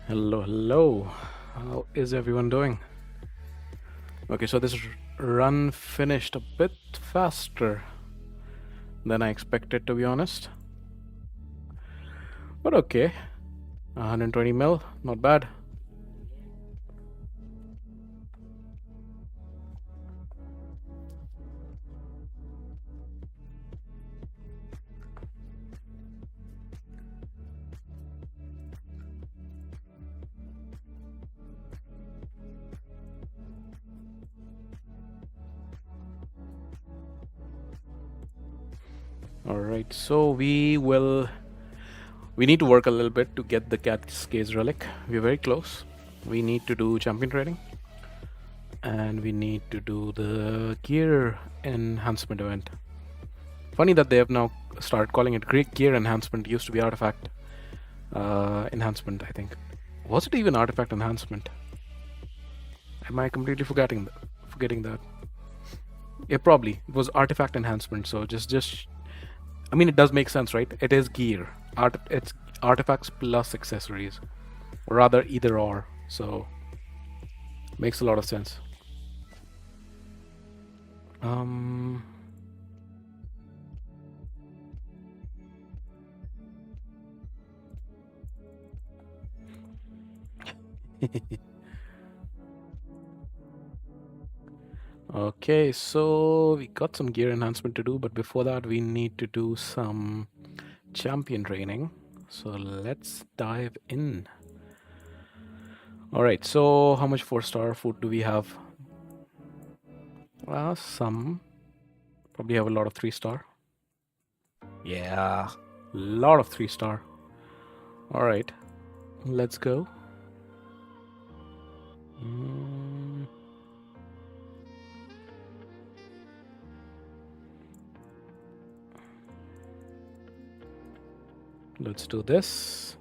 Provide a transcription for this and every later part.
Hello, hello. How is everyone doing? Okay, so this run finished a bit faster than I expected, to be honest. But okay, 120 mil, not bad. All right, so we need to work a little bit to get the Cascades relic. We're very close. We need to do champion trading, and we need to do the gear enhancement event. Funny that they have now started calling it Greek gear enhancement. It used to be artifact enhancement, I think. Was it even artifact enhancement? Am I completely forgetting that? Yeah, probably it was artifact enhancement. So just I mean, it does make sense, right? It is gear. It's artifacts plus accessories, or rather either or. So makes a lot of sense. Um. Okay, so we got some gear enhancement to do, but before that, we need to do some champion training. So let's dive in. All right, so how much 4-star food do we have? Some. Probably have a lot of 3-star. Yeah, a lot of 3-star. All right, let's go. Mm. Let's do this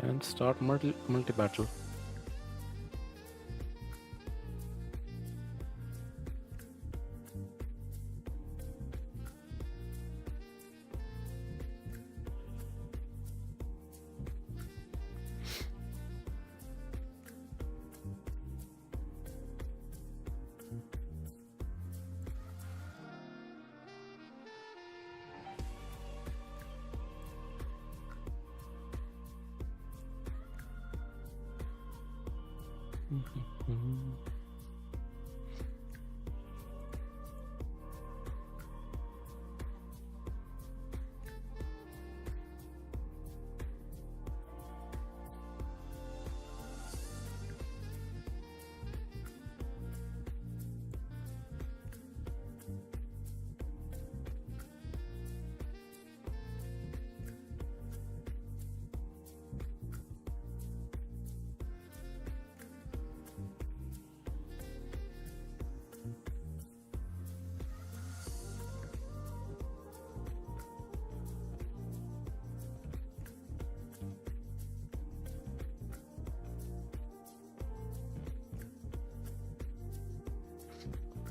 and start multi-battle.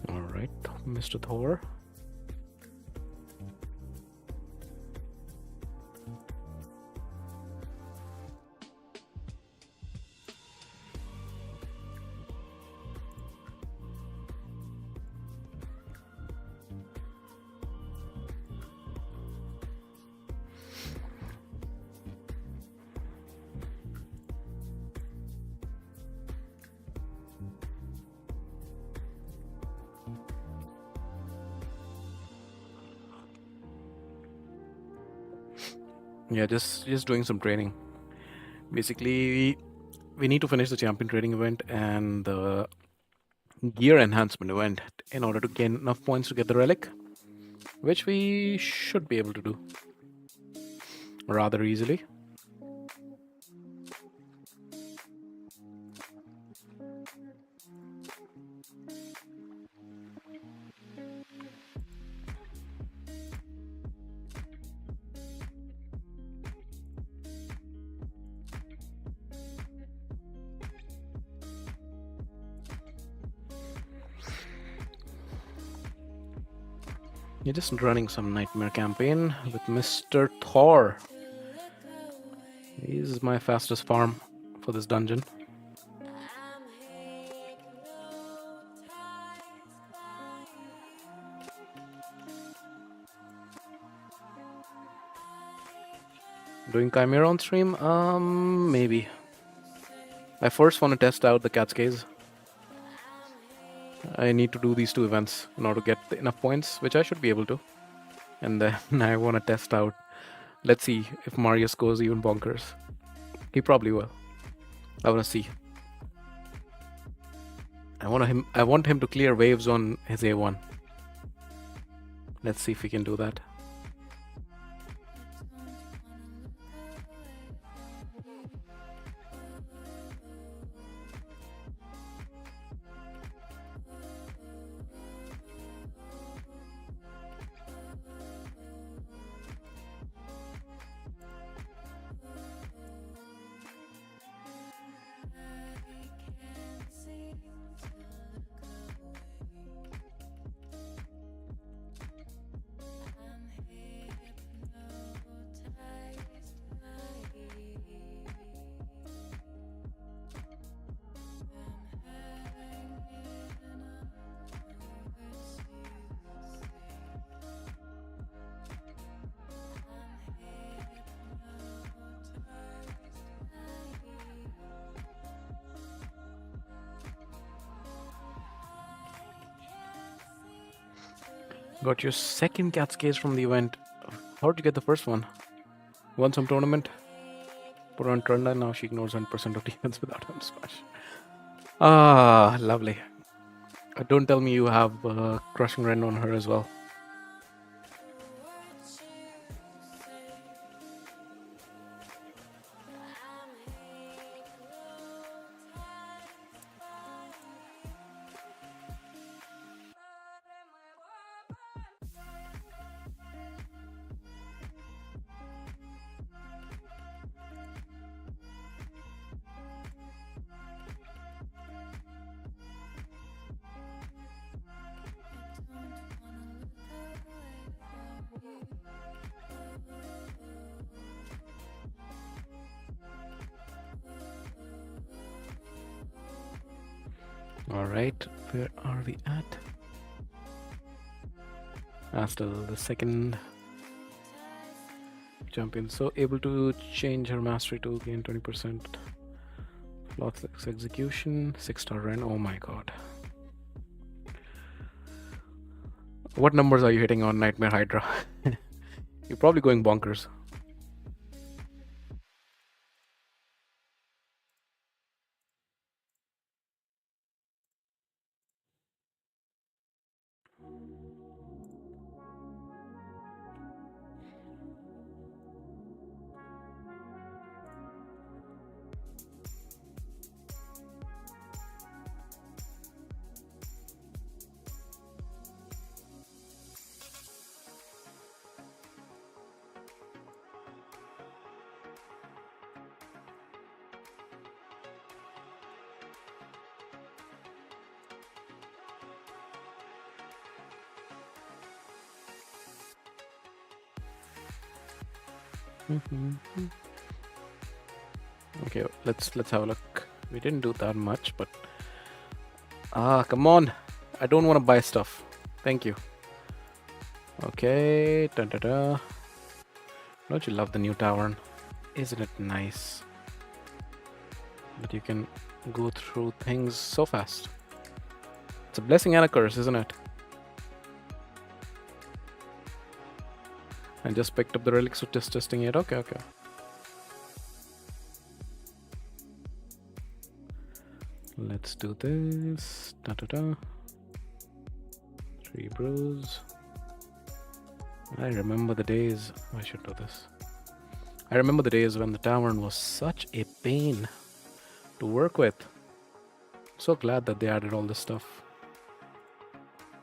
All right, Mr. Thor. Yeah, just doing some training. Basically, we need to finish the champion training event and the gear enhancement event in order to gain enough points to get the relic, which we should be able to do rather easily. You're just running some nightmare campaign with Mr. Thor. He's my fastest farm. for this dungeon. Doing Chimera on stream? Maybe. I first want to test out the cat's case. I need to do these 2 events in order to get enough points, which I should be able to. And then I want to test out. Let's see if Marius goes even bonkers. He probably will. I want to see. I want him to clear waves on his A1. Let's see if we can do that. Got your second cat's case from the event. How did you get the first one? Won some tournament? Put her on turn down, now she ignores 100% of defense without him smash. Ah, lovely. Don't tell me you have Crushing Rend on her as well. Alright, where are we at? Still the second champion. So able to change her mastery to gain 20%. Flawless execution, 6-star Ren. Oh my god. What numbers are you hitting on Nightmare Hydra? You're probably going bonkers. Okay, let's have a look. We didn't do that much, but come on! I don't want to buy stuff. Thank you. Okay, da. Don't you love the new tavern? Isn't it nice that you can go through things so fast? It's a blessing and a curse, isn't it? I just picked up the relics, so just testing it. Okay. Let's do this. Da. 3 brews. I remember the days. I should do this. I remember the days when the tavern was such a pain to work with. So glad that they added all this stuff.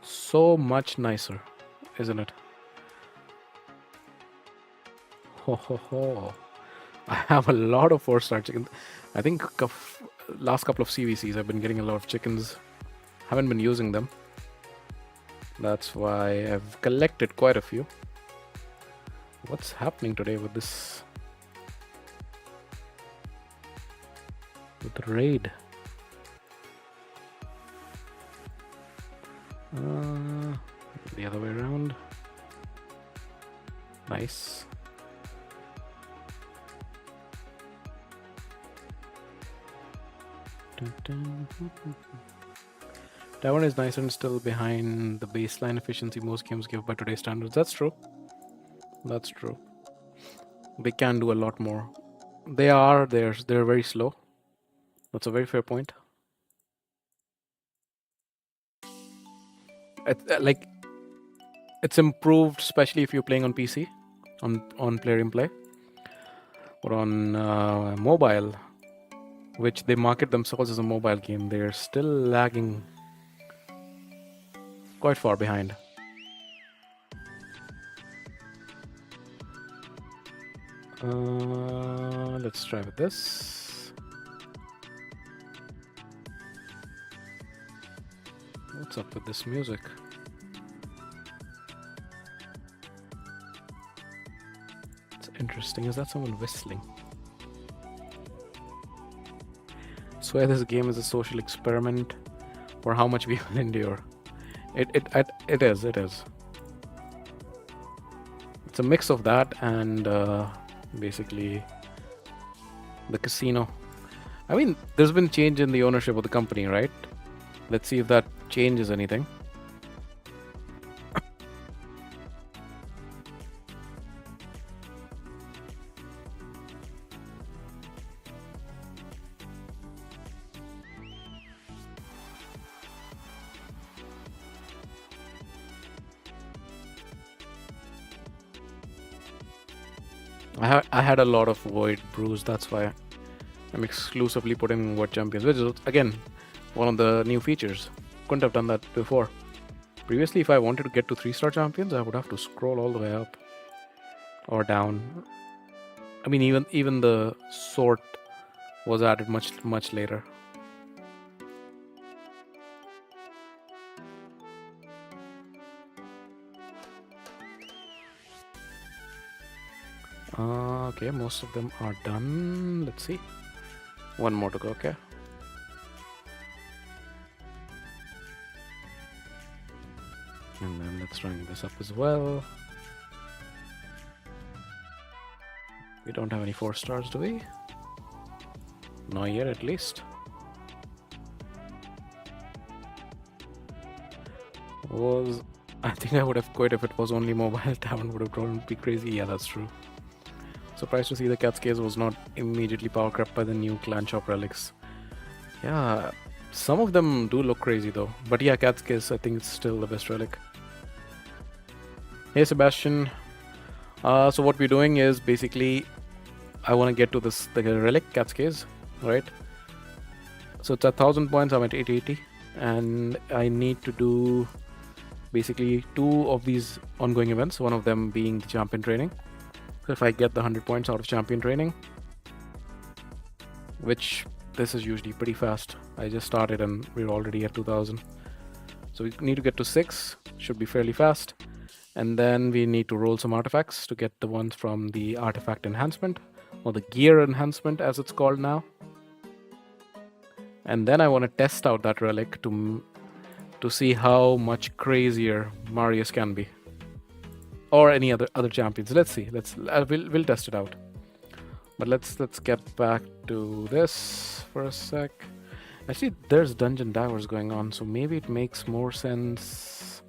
So much nicer, isn't it? Ho. I have a lot of 4-star chickens. I think last couple of CVCs I've been getting a lot of chickens. Haven't been using them. That's why I've collected quite a few. What's happening today with this? with the raid. The other way around. Nice. That one is nice and still behind the baseline efficiency most games give by today's standards. That's true. That's true. They can do a lot more. They're very slow. That's a very fair point. It's improved, especially if you're playing on PC, on Player in Play, or on mobile, which they market themselves as a mobile game. They're still lagging quite far behind. Let's try with this. What's up with this music? It's interesting. Is that someone whistling? I swear this game is a social experiment for how much we will endure. It is. It's a mix of that and basically the casino. I mean, there's been change in the ownership of the company, right? Let's see if that changes anything. I had a lot of Void brews, that's why I'm exclusively putting World Champions, which is again one of the new features. Couldn't have done that before. Previously, if I wanted to get to 3-star champions, I would have to scroll all the way up or down. I mean, even the sort was added much later. Okay, most of them are done. Let's see. One more to go, okay. And then let's run this up as well. We don't have any 4 stars, do we? Not yet, at least. I think I would have quit if it was only mobile. Town would have grown be crazy. Yeah, that's true. Surprised to see the Cat's Case was not immediately power crept by the new Clan Shop relics. Yeah, some of them do look crazy though. But yeah, Cat's Case, I think it's still the best relic. Hey Sebastian. So what we're doing is basically, I want to get to the relic, Cat's Case, right? So it's at 1000 points, I'm at 880. And I need to do basically 2 of these ongoing events, one of them being the champion training. So if I get the 100 points out of champion training, which this is usually pretty fast. I just started and we're already at 2000. So we need to get to 6, should be fairly fast. And then we need to roll some artifacts to get the ones from the artifact enhancement, or the gear enhancement as it's called now. And then I want to test out that relic to see how much crazier Marius can be. Or any other champions. Let's see. We'll test it out. But let's get back to this for a sec. Actually, there's Dungeon Divers going on, so maybe it makes more sense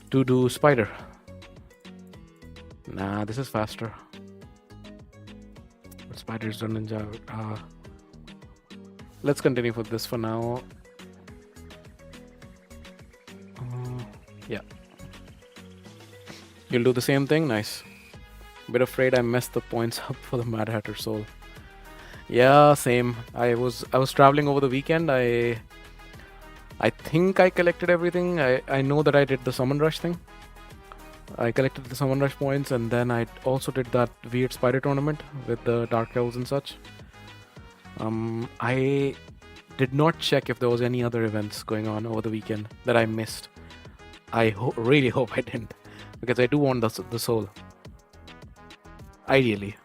to do Spider. Nah, this is faster. But Spider's Dungeon Diver. Let's continue with this for now. Yeah. You'll do the same thing? Nice. Bit afraid I messed the points up for the Mad Hatter Soul. Yeah, same. I was traveling over the weekend. I think I collected everything. I know that I did the Summon Rush thing. I collected the Summon Rush points, and then I also did that weird spider tournament with the Dark Elves and such. I did not check if there was any other events going on over the weekend that I missed. I really hope I didn't, because I do want the soul. Ideally.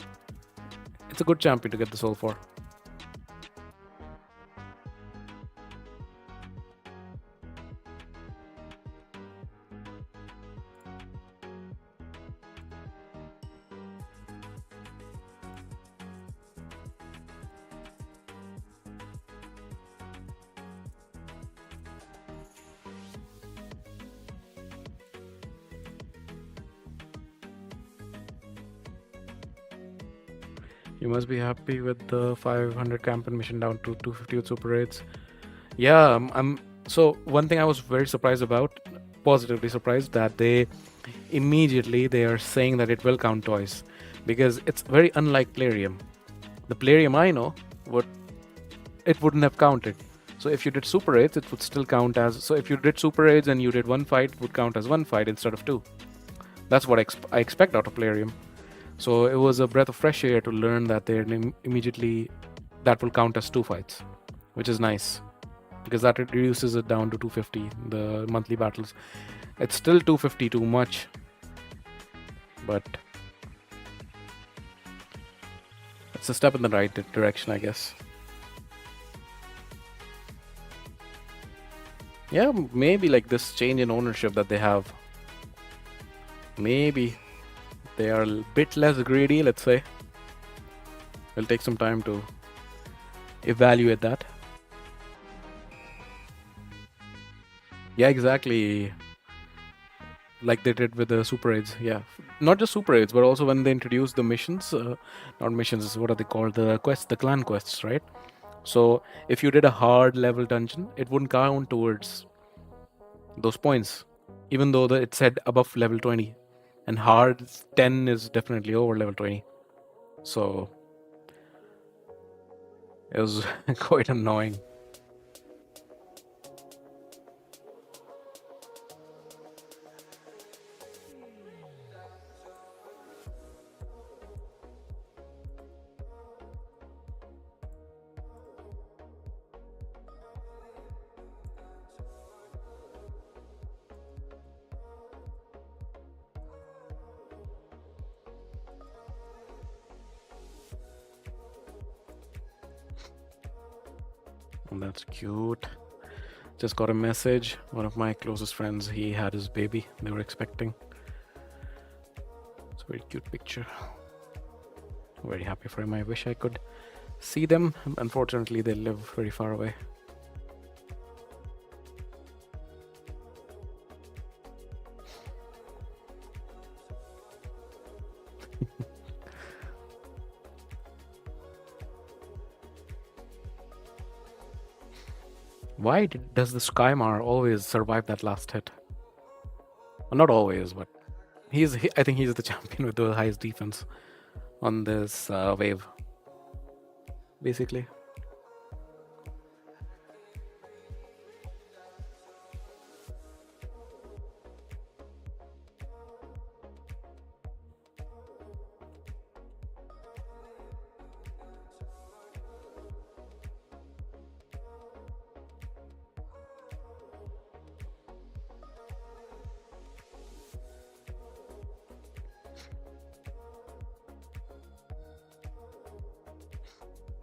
It's a good champion to get the soul for. You must be happy with the 500 campaign mission down to 250 with super rates. Yeah, so one thing I was very surprised about, positively surprised, that they are saying that it will count twice, because it's very unlike Plarium. The Plarium I know, it wouldn't have counted. So if you did super raids, it would still count as. So if you did super raids and you did one fight, it would count as one fight instead of two. That's what I expect out of Plarium. So it was a breath of fresh air to learn that they immediately that will count as two fights, which is nice, because that reduces it down to 250, the monthly battles. It's still 250 too much, but it's a step in the right direction, I guess. Yeah, maybe like this change in ownership that they have, maybe they are a bit less greedy, let's say. It'll take some time to evaluate that. Yeah, exactly. Like they did with the super raids. Yeah, not just super raids, but also when they introduced the missions, not missions, what are they called? The quests, the clan quests, right? So if you did a hard level dungeon, it wouldn't count towards those points, even though it said above level 20. And hard 10 is definitely over level 20. So it was quite annoying. Oh, that's cute. Just got a message. One of my closest friends, he had his baby. They were expecting. It's a very cute picture. Very happy for him. I wish I could see them. Unfortunately, they live very far away. Why does the Skymar always survive that last hit? Well, not always, but I think he's the champion with the highest defense on this wave, basically.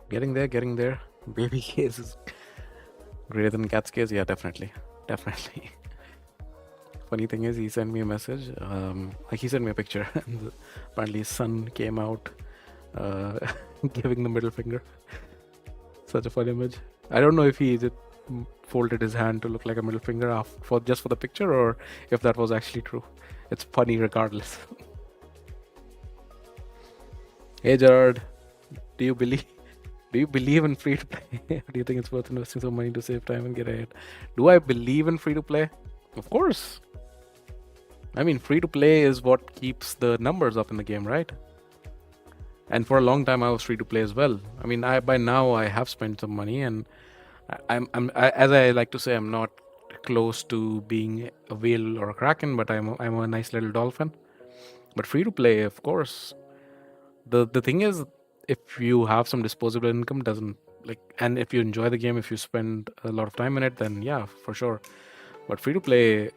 Getting there. Baby case is greater than cat's case. Yeah, definitely. Funny thing is, he sent me a message. Like he sent me a picture, and apparently his son came out giving the middle finger. Such a fun image. I don't know if he folded his hand to look like a middle finger for the picture, or if that was actually true. It's funny regardless. Hey Gerard, do you believe in free to play? Do you think it's worth investing some money to save time and get ahead? Do I believe in free to play? Of course. I mean, free to play is what keeps the numbers up in the game, right? And for a long time, I was free to play as well. I mean, by now I have spent some money, and as I like to say, I'm not close to being a whale or a kraken, but I'm a nice little dolphin. But free to play, of course. The thing is, if you have some disposable income, and if you enjoy the game, if you spend a lot of time in it, then yeah, for sure. But free to play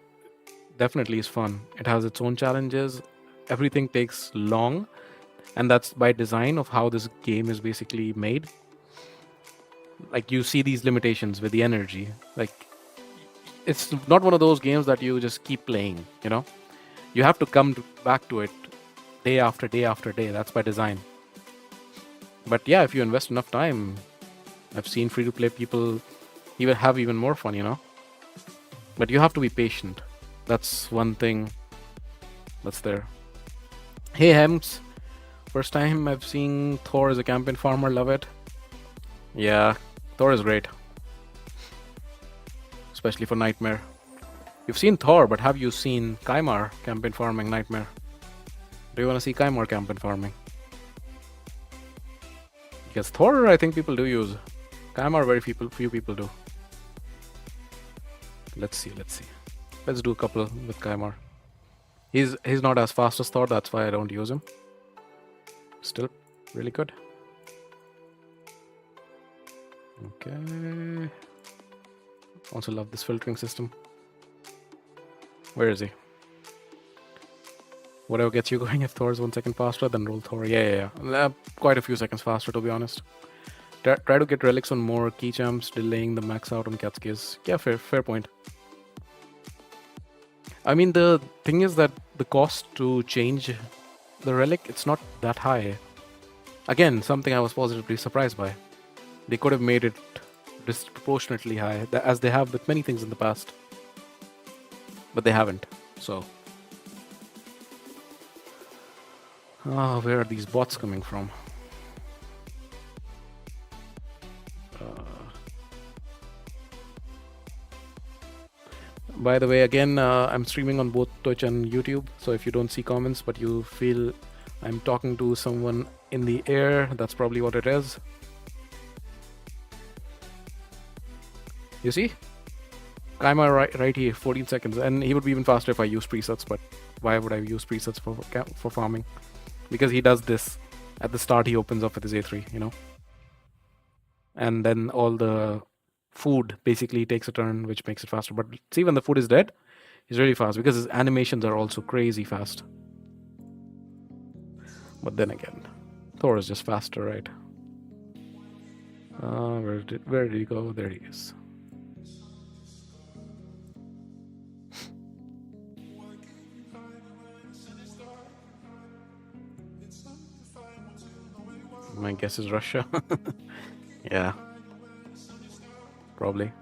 definitely is fun. It has its own challenges. Everything takes long, And that's by design of how this game is basically made. Like, you see these limitations with the energy. Like, it's not one of those games that you just keep playing, you know? You have to come back to it day after day after day. That's by design. But yeah, if you invest enough time, I've seen free-to-play people even have even more fun, you know? But you have to be patient. That's one thing that's there. Hey, Hems. First time I've seen Thor as a campaign farmer. Love it. Yeah, Thor is great. Especially for Nightmare. You've seen Thor, but have you seen Kaimar campaign farming Nightmare? Do you want to see Kaimar campaign farming? Because Thor, I think people do use. Kaimar, very few people do. Let's see. Let's do a couple with Kaimar. He's not as fast as Thor, that's why I don't use him. Still really good. Okay. Also love this filtering system. Where is he? Whatever gets you going. If Thor is 1 second faster, then roll Thor. Yeah. Quite a few seconds faster, to be honest. Try to get relics on more key champs, delaying the max out on Catskis. Yeah, fair point. I mean, the thing is that the cost to change the relic, it's not that high. Again, something I was positively surprised by. They could have made it disproportionately high, as they have with many things in the past. But they haven't, so... where are these bots coming from? By the way, again, I'm streaming on both Twitch and YouTube, so if you don't see comments but you feel I'm talking to someone in the air, that's probably what it is. You see? Kaima right here, 14 seconds, and he would be even faster if I use presets, but why would I use presets for farming? Because he does this. At the start, he opens up with his A3, you know? And then all the food basically takes a turn, which makes it faster. But see, when the food is dead, he's really fast because his animations are also crazy fast. But then again, Thor is just faster, right? Where did he go? There he is. My guess is Russia. Yeah. Probably.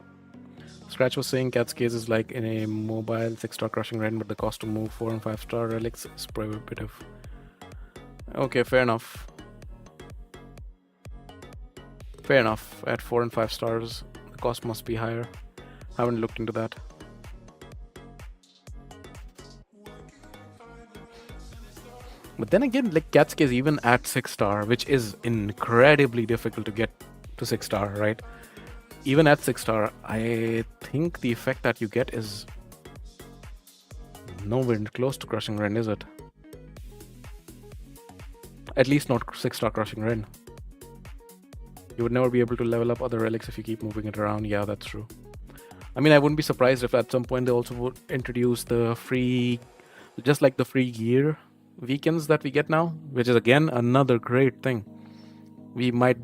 Scratch was saying Cat's case is like in a mobile 6-star crushing run, but the cost to move 4 and 5-star relics is prohibitive. Okay, fair enough. Fair enough. At 4 and 5 stars, the cost must be higher. Haven't looked into that. But then again, like Cat's case, even at 6-star, which is incredibly difficult to get to 6-star, right? Even at 6-star, I think the effect that you get is nowhere close to Crushing Ren, is it? At least not 6-star Crushing Ren. You would never be able to level up other relics if you keep moving it around. Yeah, that's true. I mean, I wouldn't be surprised if at some point they also would introduce the free, just like the free gear weekends that we get now, which is again another great thing. We might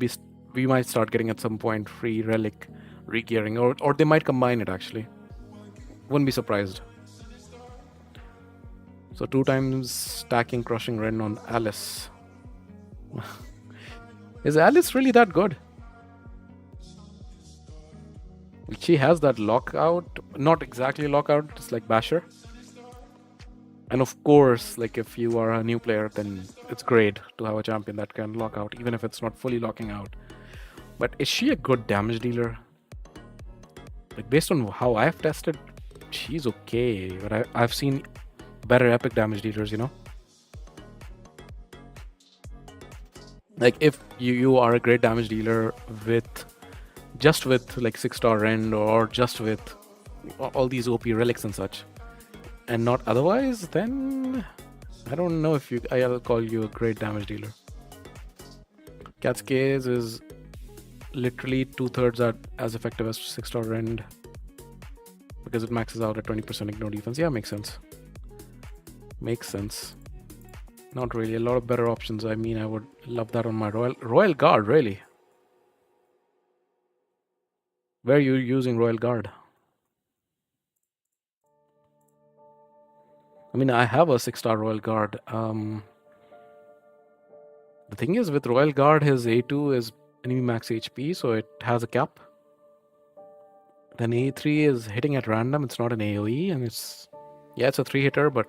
start getting at some point free relic re-gearing, or they might combine it actually. Wouldn't be surprised. So 2 times stacking Crushing Ren on Alice. Is Alice really that good? She has that lockout, not exactly lockout, it's like Basher. And of course, like if you are a new player, then it's great to have a champion that can lock out, even if it's not fully locking out. But is she a good damage dealer? Like based on how I've tested, she's okay. But I've seen better epic damage dealers, you know? Like if you are a great damage dealer just with like 6-star Rend or just with all these OP relics and such, and not otherwise, then I don't know if I'll call you a great damage dealer. Cat's case is literally 2/3 as effective as 6-star Rend because it maxes out at 20% ignore defense. Yeah, makes sense. Makes sense. Not really. A lot of better options. I mean, I would love that on my Royal Guard, really. Where are you using Royal Guard? I mean, I have a 6-star Royal Guard. The thing is, with Royal Guard, his A2 is enemy max HP, so it has a cap. Then A3 is hitting at random. It's not an AoE, and it's a 3-hitter, but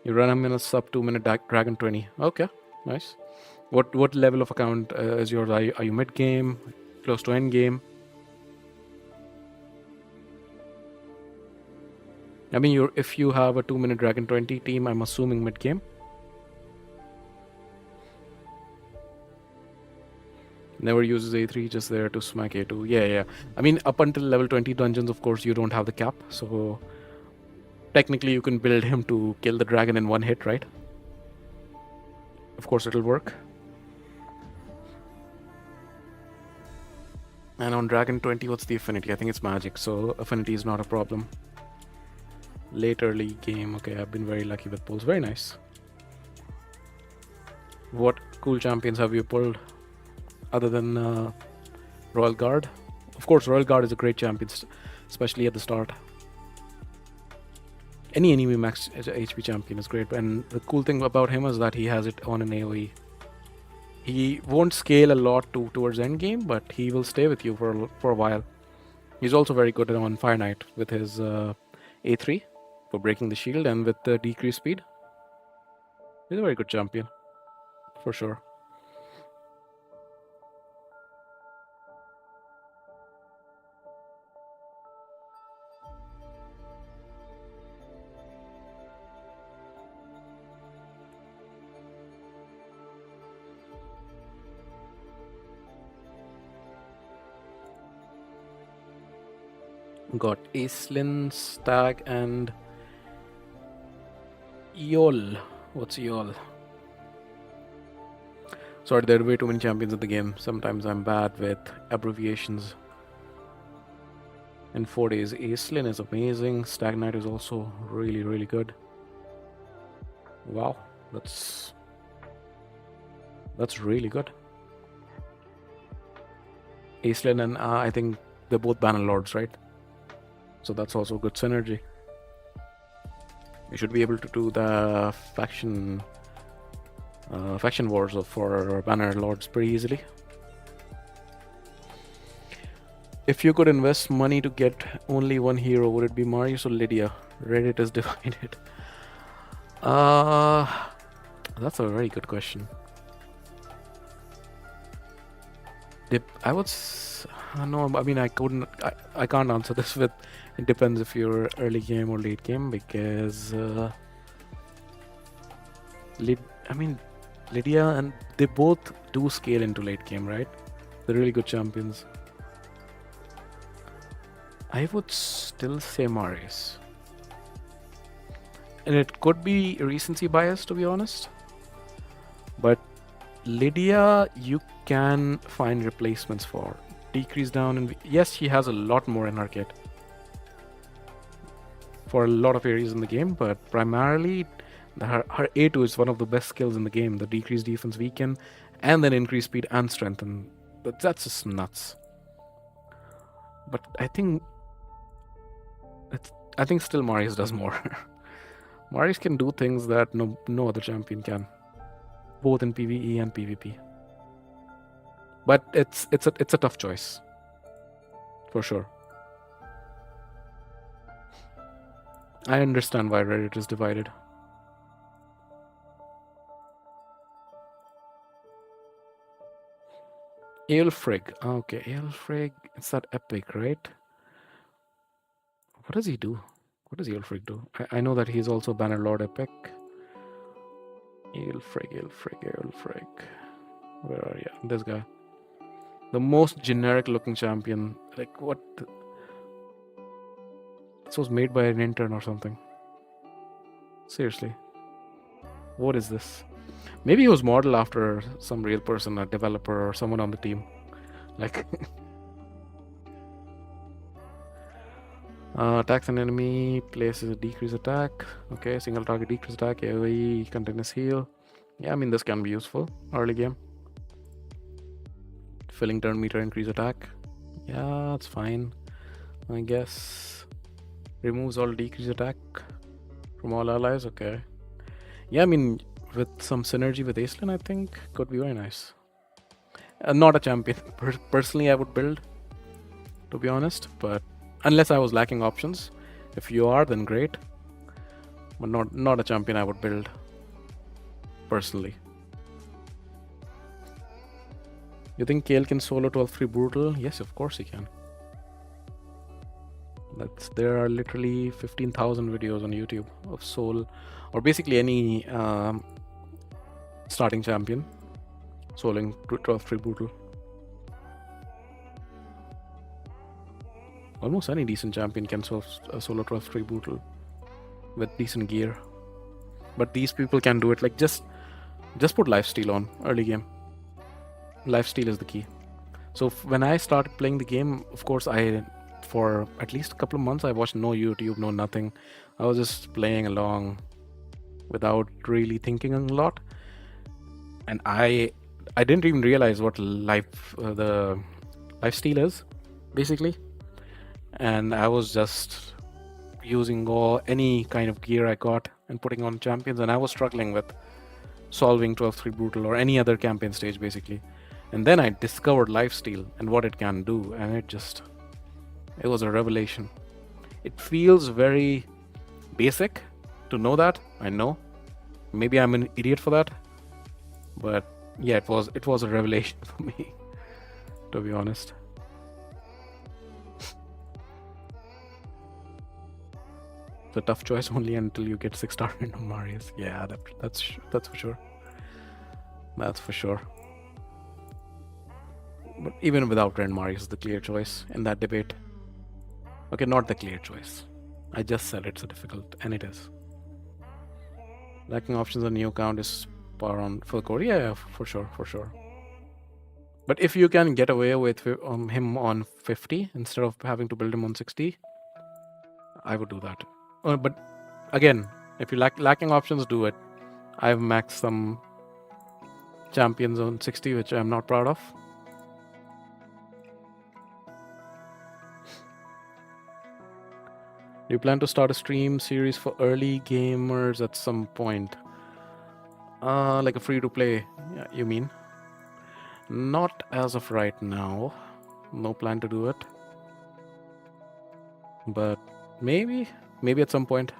you run him in a sub 2-minute Dragon 20. Okay, nice. What level of account is yours? Are you mid game, close to end game? I mean, if you have a 2-minute Dragon 20 team, I'm assuming mid game. Never uses A3, just there to smack A2. Yeah. I mean, up until level 20 dungeons, of course, you don't have the cap, so technically you can build him to kill the dragon in one hit, right? Of course, it'll work. And on Dragon 20, what's the affinity? I think it's magic, so affinity is not a problem. Late early game. Okay, I've been very lucky with pulls. Very nice. What cool champions have you pulled other than Royal Guard? Of course, Royal Guard is a great champion, especially at the start. Any enemy max HP champion is great, and the cool thing about him is that he has it on an AoE. He won't scale a lot towards endgame, but he will stay with you for a while. He's also very good on Fire Knight with his A3 for breaking the shield, and with the decreased speed. He's a very good champion, for sure. Got Aislinn, Stag, and Eol. What's Eol? Sorry, there are way too many champions in the game. Sometimes I'm bad with abbreviations. In 4 days, Aislinn is amazing. Stag Knight is also really, really good. Wow, that's really good. Aislinn and I think they're both Banner Lords, right? So that's also good synergy. You should be able to do the faction wars for Banner Lords pretty easily. If you could invest money to get only one hero, would it be Marius or Lydia? Reddit is divided. That's a very good question. I would no, I mean, I can't answer this with. It depends if you're early game or late game, because Lydia and they both do scale into late game, right? They're really good champions. I would still say Marius, and it could be recency bias, to be honest, but Lydia you can find replacements for. Decrease down, and yes, she has a lot more in her kit for a lot of areas in the game, but primarily her A2 is one of the best skills in the game. The decreased defense weaken, and then increased speed and strength, and that's just nuts. But I think still Marius does more. Marius can do things that no other champion can, both in PvE and PvP. But it's a tough choice, for sure. I understand why Reddit is divided. Aelfrig. Okay, Aelfrig. It's that epic, right? What does he do? What does Aelfrig do? I know that he's also Banner Lord epic. Aelfrig. Where are you? This guy. The most generic looking champion. Like, what? This was made by an intern or something. Seriously. What is this? Maybe he was modeled after some real person, a developer or someone on the team. Like, Attacks an enemy, places a decrease attack. Okay, single target decrease attack, AoE, continuous heal. Yeah, I mean, this can be useful early game. Filling turn meter, increase attack. Yeah, it's fine, I guess. Removes all decrease attack from all allies. Okay. Yeah, I mean, with some synergy with Aislinn, I think could be very nice. Not a champion. Personally, I would build, to be honest, but unless I was lacking options. If you are, then great. But not a champion I would build, personally. You think Kale can solo 12-3 brutal? Yes, of course he can. There are literally 15,000 videos on YouTube of Soul, or basically any starting champion soloing 12-3 brutal. Almost any decent champion can solo 12-3 brutal with decent gear. But these people can do it. Like just put lifesteal on early game. Lifesteal is the key. So when I started playing the game, of course, for at least a couple of months I watched no YouTube, no nothing. I was just playing along without really thinking a lot, and I didn't even realize what the lifesteal is, basically. And I was just using any kind of gear I got and putting on champions, and I was struggling with solving 12-3 brutal or any other campaign stage, basically. And then I discovered lifesteal and what it can do, and it was a revelation. It feels very basic to know that. I know, maybe I'm an idiot for that, but yeah, it was a revelation for me, to be honest. It's a tough choice only until you get 6-star random Marius. Yeah, that's for sure. That's for sure. But even without Rand, Marius is the clear choice in that debate. Okay, not the clear choice. I just said it's a difficult, and it is. Lacking options on new account is power on full core. Yeah, for sure. But if you can get away with him on 50 instead of having to build him on 60, I would do that. But again, if you lacking options, do it. I've maxed some champions on 60, which I'm not proud of. Do you plan to start a stream series for early gamers at some point? Like a free-to-play, yeah, you mean? Not as of right now. No plan to do it. But maybe at some point.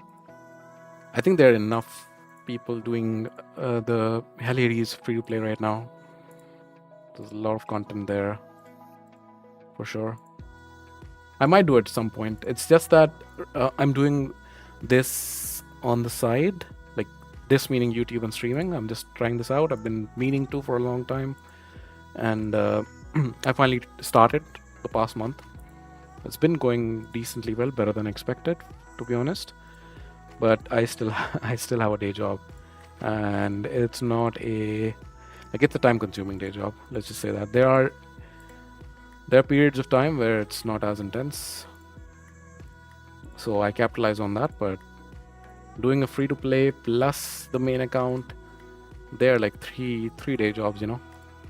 I think there are enough people doing the Hell Hades free-to-play right now. There's a lot of content there, for sure. I might do it at some point. It's just that I'm doing this on the side, like this meaning YouTube and streaming. I'm just trying this out. I've been meaning to for a long time, and I finally started the past month. It's been going decently well, better than expected, to be honest. But I still have a day job, and it's not it's a time-consuming day job. Let's just say that there are periods of time where it's not as intense, so I capitalize on that. But doing a free-to-play plus the main account, they're like three day jobs,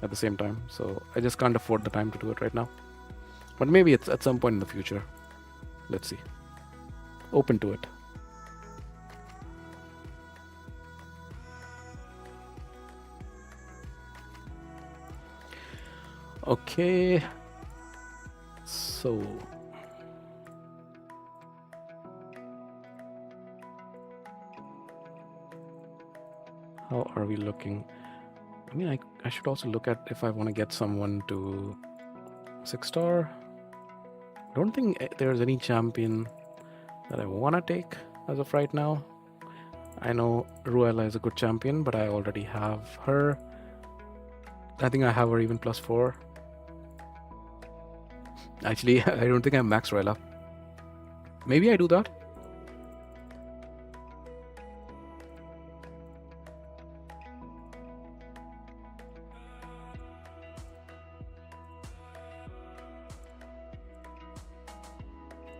at the same time. So I just can't afford the time to do it right now. But maybe it's at some point in the future. Let's see. Open to it. Okay. So how are we looking? I mean, I should also look at if I want to get someone to 6-star. Don't think there's any champion that I want to take as of right now. I know Ruella is a good champion, but I already have her. I think I have her even +4. Actually, I don't think I'm max Ruella. Maybe I do that.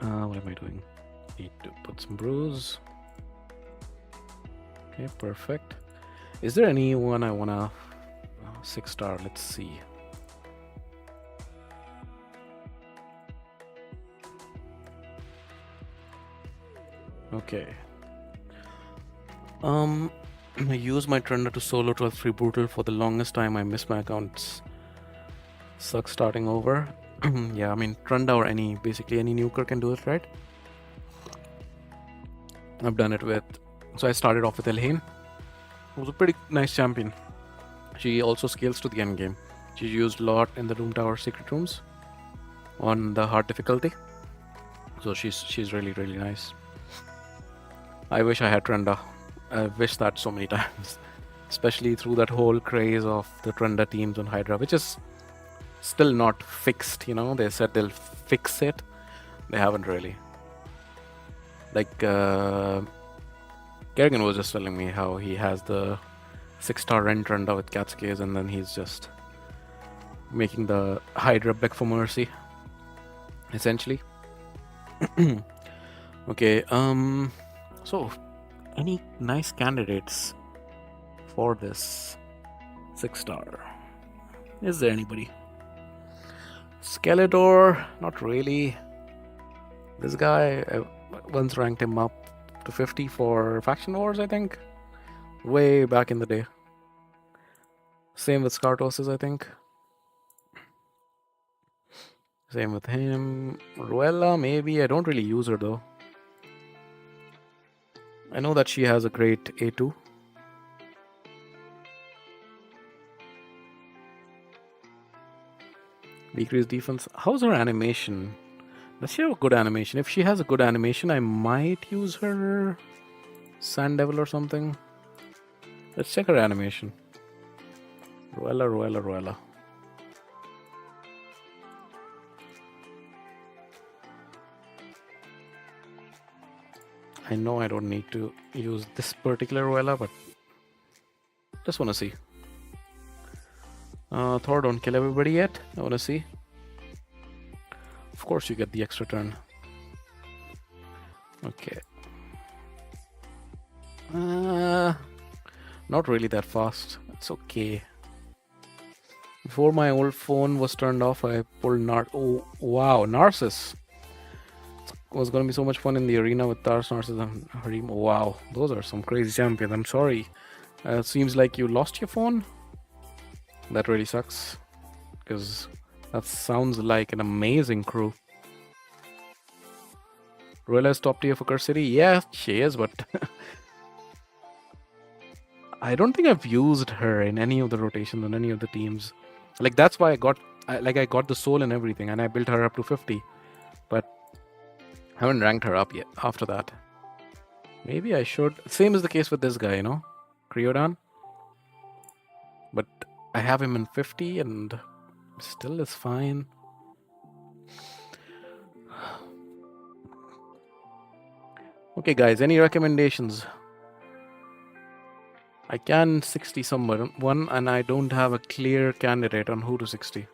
What am I doing? Need to put some brews. Okay, perfect. Is there anyone I wanna 6-star? Let's see. Okay. I use my Trunda to solo 12-3 brutal for the longest time. I miss my accounts. Sucks starting over. Yeah, I mean Trunda or basically any nuker can do it, right? I've done it with. So I started off with Elhain. It was a pretty nice champion. She also scales to the end game. She's used a lot in the Doom Tower secret rooms on the hard difficulty. So she's really nice. I wish I had Trunda. I wish that so many times. Especially through that whole craze of the Trunda teams on Hydra, which is still not fixed, you know. They said they'll fix it. They haven't really. Like Kerrigan was just telling me how he has the 6-star Ren Trunda with Catskis, and then he's just making the Hydra beg for mercy, essentially. Okay, so any nice candidates for this 6-star? Is there anybody? Skeletor, not really. This guy, I once ranked him up to 50 for Faction Wars, I think. Way back in the day. Same with Skartosis, I think. Same with him. Ruella, maybe. I don't really use her though. I know that she has a great A2. Decreased defense. How's her animation? Does she have a good animation? If she has a good animation, I might use her Sand Devil or something. Let's check her animation. Ruella. I know I don't need to use this particular Ruella, but just want to see. Thor, don't kill everybody yet. I want to see. Of course you get the extra turn. Okay. Not really that fast. It's okay. Before my old phone was turned off, I pulled Oh, wow. Narcissus. It was going to be so much fun in the arena with Tars, Narcissus, and Harim. Wow. Those are some crazy champions. I'm sorry. It seems like you lost your phone. That really sucks. Because that sounds like an amazing crew. Ruella is top tier for Curse City? Yeah, she is, but I don't think I've used her in any of the rotations on any of the teams. Like, that's why I got the soul and everything, and I built her up to 50. But I haven't ranked her up yet after that. Maybe I should. Same is the case with this guy, you know? Creodan. But I have him in 50 and still is fine. Okay, guys, any recommendations? I can 60 someone, and I don't have a clear candidate on who to 60.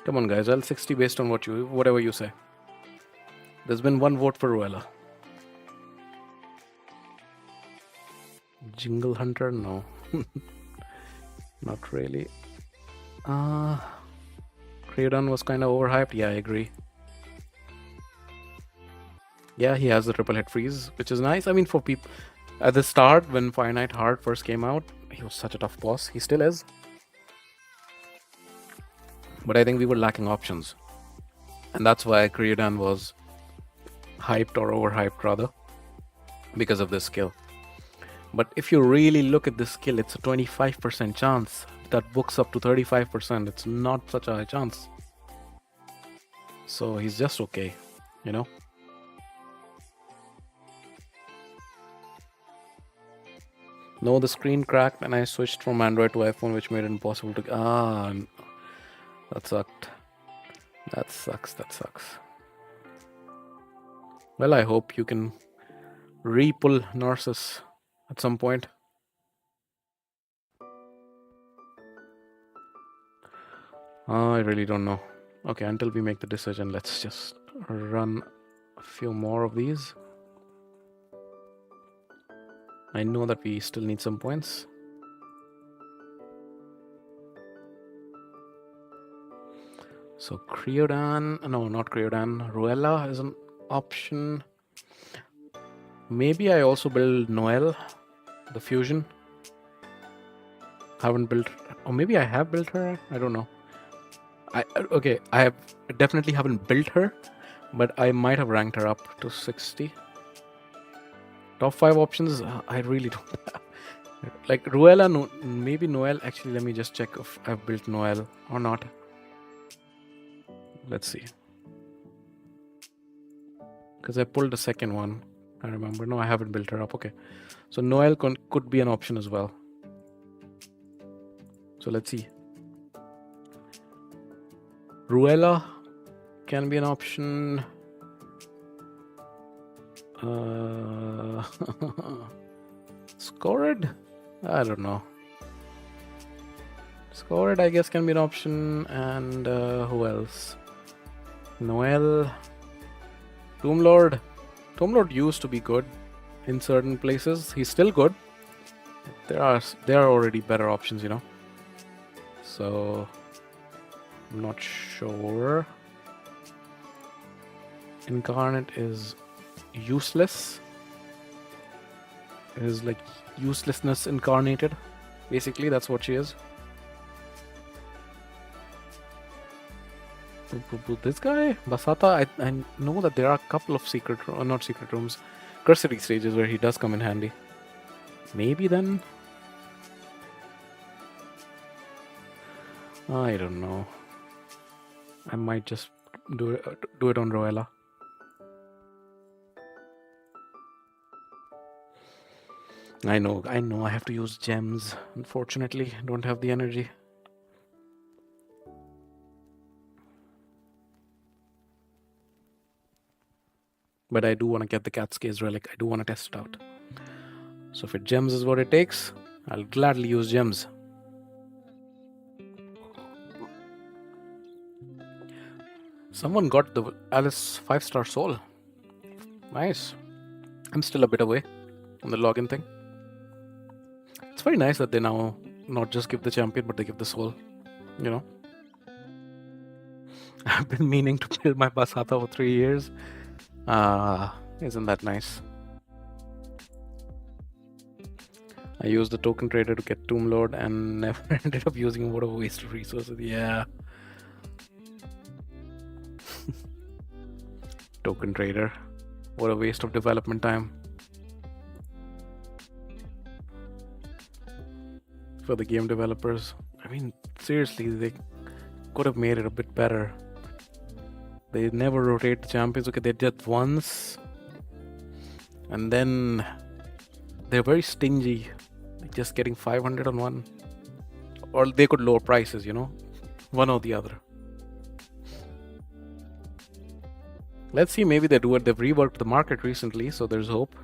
Come on, guys, I'll 60 based on whatever you say. There's been one vote for Ruella. Jingle Hunter? No. Not really. Creodon was kind of overhyped. Yeah, I agree. Yeah, he has the triple hit freeze, which is nice. I mean, for people at the start when Fire Knight Heart first came out, he was such a tough boss. He still is. But I think we were lacking options. And that's why Creodon was hyped or overhyped rather, because of this skill. But if you really look at this skill, it's a 25% chance. That books up to 35%. It's not such a high chance. So he's just okay, you know? No, the screen cracked and I switched from Android to iPhone, which made it impossible to... that sucked. That sucks. Well, I hope you can re-pull Narcissus at some point. I really don't know. Okay, until we make the decision, let's just run a few more of these. I know that we still need some points. So Creodan, no, not Creodan. Ruella is an option. Maybe I also build Noelle, the fusion. Haven't built, or maybe I have built her. I don't know. Okay, I have definitely haven't built her, but I might have ranked her up to 60. Top 5 options, I really don't have. Like Ruella, no, maybe Noelle. Actually, let me just check if I've built Noelle or not. Let's see. Because I pulled the second one. I remember. No, I haven't built her up. Okay. So Noelle could be an option as well. So let's see. Ruella can be an option. Scored? I don't know. Scored, I guess, can be an option. And who else? Noelle. Doomlord. Doomlord used to be good in certain places. He's still good. There are already better options, you know. So I'm not sure. Incarnate is useless. It is like uselessness incarnated. Basically, that's what she is. This guy, Basata, I know that there are a couple of not secret rooms, cursory stages where he does come in handy. Maybe then? I don't know. I might just do it on Roella. I know, I have to use gems. Unfortunately, don't have the energy. But I do want to get the Cat's Case Relic. I do want to test it out. So if gems is what it takes, I'll gladly use gems. Someone got the Alice 5-star soul. Nice. I'm still a bit away on the login thing. It's very nice that they now not just give the champion, but they give the soul. You know? I've been meaning to build my Basata for 3 years. Isn't that nice? I used the token trader to get Tomb Lord and never ended up using what a waste of resources. Yeah. Token trader. What a waste of development time. For the game developers. I mean, seriously, they could have made it a bit better. They never rotate the champions. Okay, they did once. And then they're very stingy. Like just getting 500 on one. Or they could lower prices, you know? One or the other. Let's see, maybe they do it. They've reworked the market recently, so there's hope.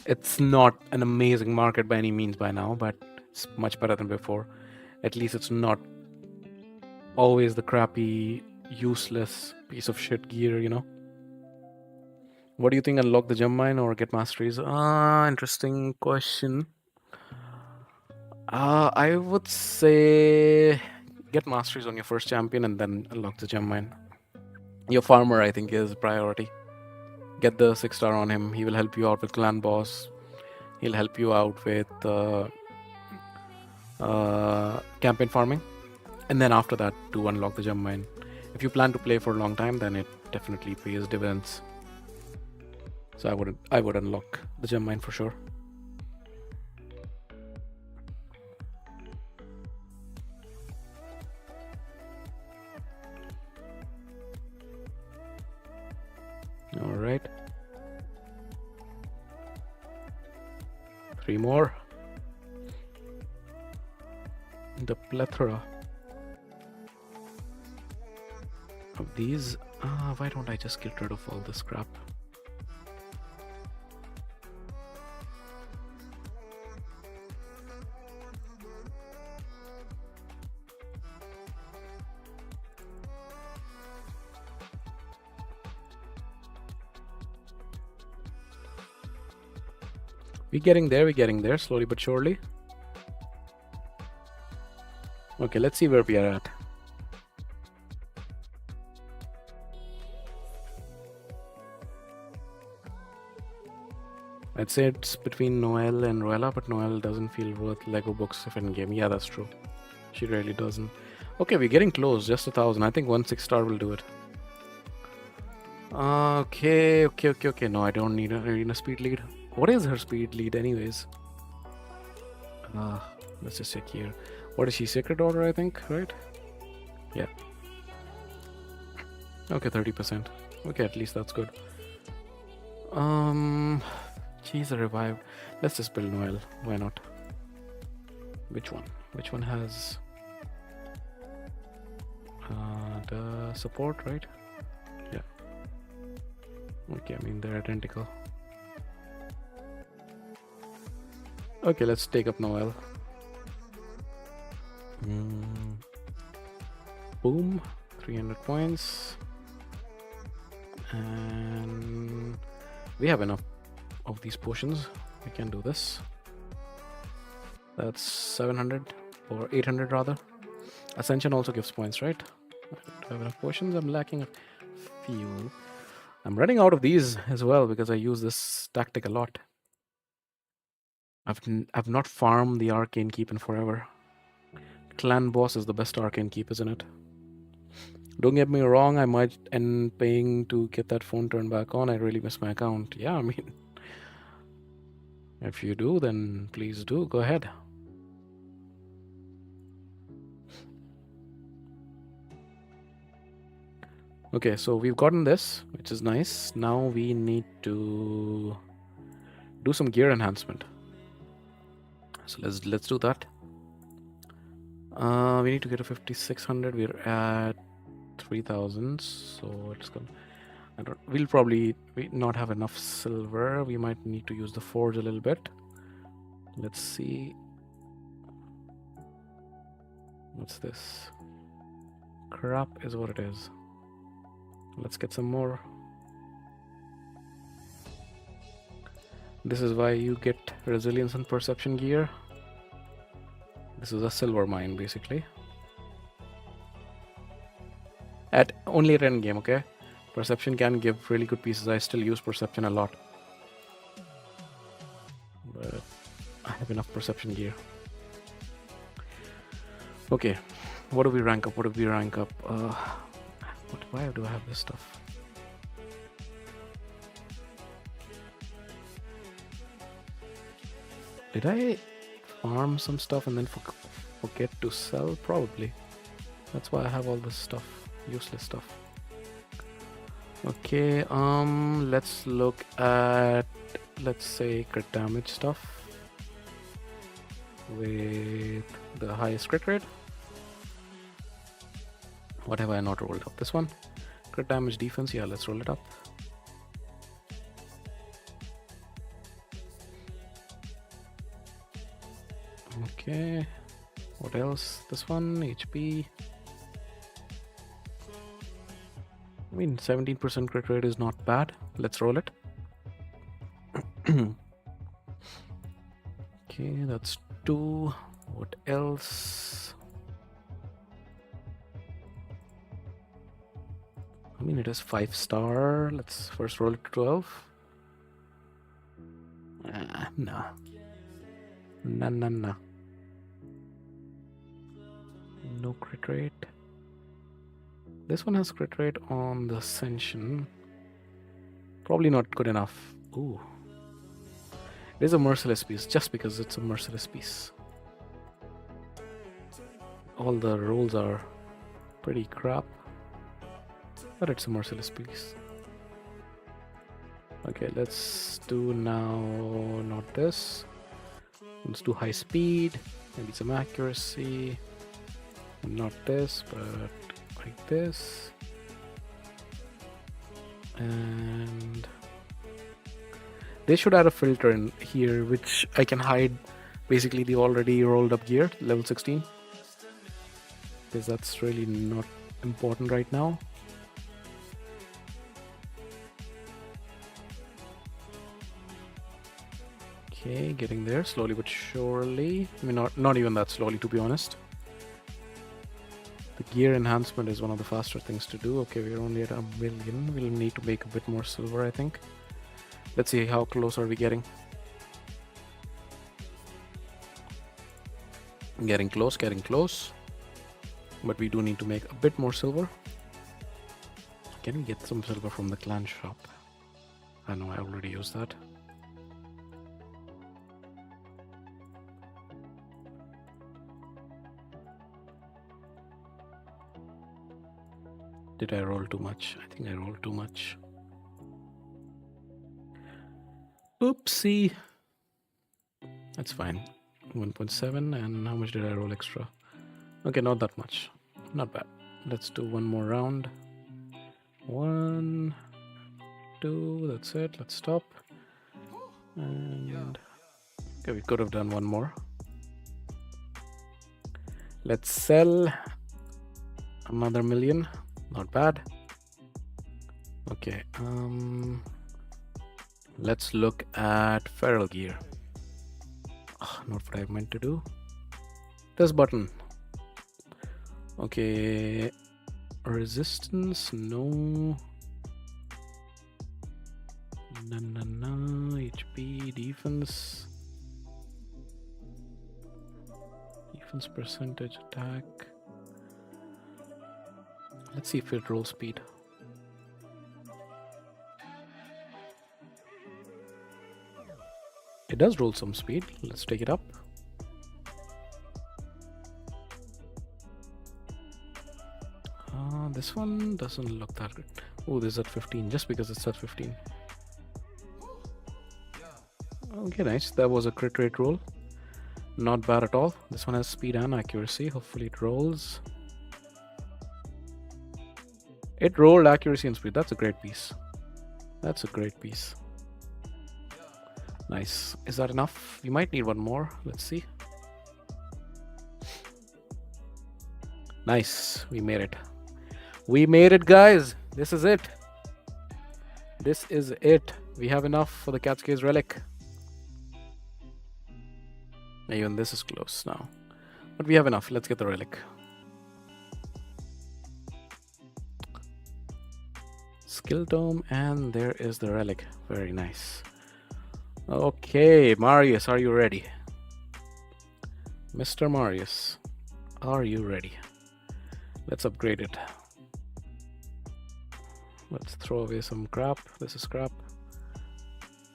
It's not an amazing market by any means by now, but it's much better than before. At least it's not always the crappy, useless piece of shit gear, you know? What do you think? Unlock the gem mine or get masteries? Interesting question. I would say get masteries on your first champion and then unlock the gem mine. Your farmer, I think, is priority. Get the 6-star on him. He will help you out with clan boss. He'll help you out with campaign farming. And then after that, to unlock the gem mine. If you plan to play for a long time, then it definitely pays dividends. So I would unlock the gem mine for sure. All right. 3 more. The plethora of these. Why don't I just get rid of all this crap? We're getting there, slowly but surely. Okay, let's see where we are at. I'd say it's between Noelle and Ruella, but Noelle doesn't feel worth Lego books if in game. Yeah, that's true. She really doesn't. Okay, we're getting close. Just 1,000. I think 1 6-star will do it. Okay. No, I don't need a speed lead. What is her speed lead, anyways? Let's just check here. What is she? Sacred Order, I think, right? Yeah. Okay, 30%. Okay, at least that's good. She's a revive. Let's just build Noelle. Why not? Which one? Which one has the support, right? Yeah. Okay, I mean they're identical. Okay, let's take up Noelle. Boom, 300 points. And we have enough of these potions. We can do this. That's 700 or 800 rather. Ascension also gives points, right? Do I have enough potions? I'm lacking a few. I'm running out of these as well because I use this tactic a lot. I've not farmed the arcane keep in forever. Clan boss is the best arcane keep, isn't it? Don't get me wrong, I might end paying to get that phone turned back on. I really miss my account. Yeah, I mean, if you do, then please do. Go ahead. Okay, so we've gotten this, which is nice. Now we need to do some gear enhancement. So let's do that. We need to get a 5600. We're at 3000, so it's gonna. We'll probably not have enough silver. We might need to use the forge a little bit. Let's see. What's this? Crap is what it is. Let's get some more. This is why you get resilience and perception gear. This is a silver mine, basically. At only at end game, okay? Perception can give really good pieces. I still use perception a lot. But I have enough perception gear. Okay. What do we rank up? Why do I have this stuff? Did I farm some stuff and then forget to sell? Probably. That's why I have all this stuff. Useless stuff. Okay, let's look at, let's say, crit damage stuff with the highest crit rate. What have I not rolled up? This one? Crit damage defense. Yeah, let's roll it up. Okay. What else? This one, HP. I mean, 17% crit rate is not bad. Let's roll it. Okay, that's 2. What else? I mean, it is 5-star. Let's first roll it to 12. Nah. Nah. No crit rate. This one has crit rate on the Ascension. Probably not good enough. Ooh. It is a merciless piece just because it's a merciless piece. All the rolls are pretty crap. But it's a merciless piece. Okay, let's do now not this. Let's do high speed, maybe some accuracy. Not this, but like this. And they should add a filter in here which I can hide basically the already rolled up gear, level 16. Because that's really not important right now. Okay, getting there slowly but surely. I mean, not even that slowly, to be honest. The gear enhancement is one of the faster things to do. Okay, we're only at 1 million. We'll need to make a bit more silver, I think. Let's see how close are we getting. Getting close, getting close. But we do need to make a bit more silver. Can we get some silver from the clan shop? I know I already used that. Did I roll too much? I think I rolled too much. Oopsie. That's fine. 1.7, and how much did I roll extra? Okay, not that much. Not bad. Let's do one more round. 1, 2, that's it. Let's stop. And okay, we could have done one more. Let's sell another 1 million. Not bad. Okay, let's look at feral gear. Not what I meant to do. This button. Okay, resistance, no. HP, defense. Defense percentage, attack. Let's see if it rolls speed. It does roll some speed. Let's take it up. This one doesn't look that good. Oh, this is at 15, just because it's at 15. Okay, nice. That was a crit rate roll. Not bad at all. This one has speed and accuracy. Hopefully it rolls. It rolled accuracy and speed. That's a great piece. That's a great piece. Nice. Is that enough? We might need one more. Let's see. Nice. We made it. We made it, guys. This is it. This is it. We have enough for the Cat's Relic. Even this is close now. But we have enough. Let's get the relic. Skill Dome, and there is the relic. Very nice. Okay, Marius, are you ready? Mr. Marius, are you ready? Let's upgrade it. Let's throw away some crap. This is crap.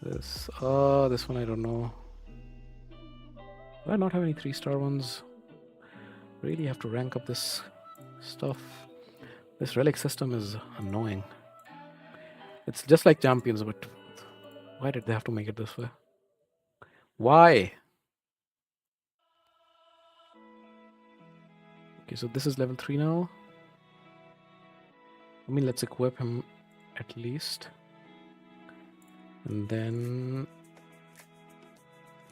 This one I don't know. Do I not have any 3-star ones? Really have to rank up this stuff. This relic system is annoying. It's just like champions, but why did they have to make it this way? Why? Okay, so this is level 3 now. I mean, let's equip him at least. And then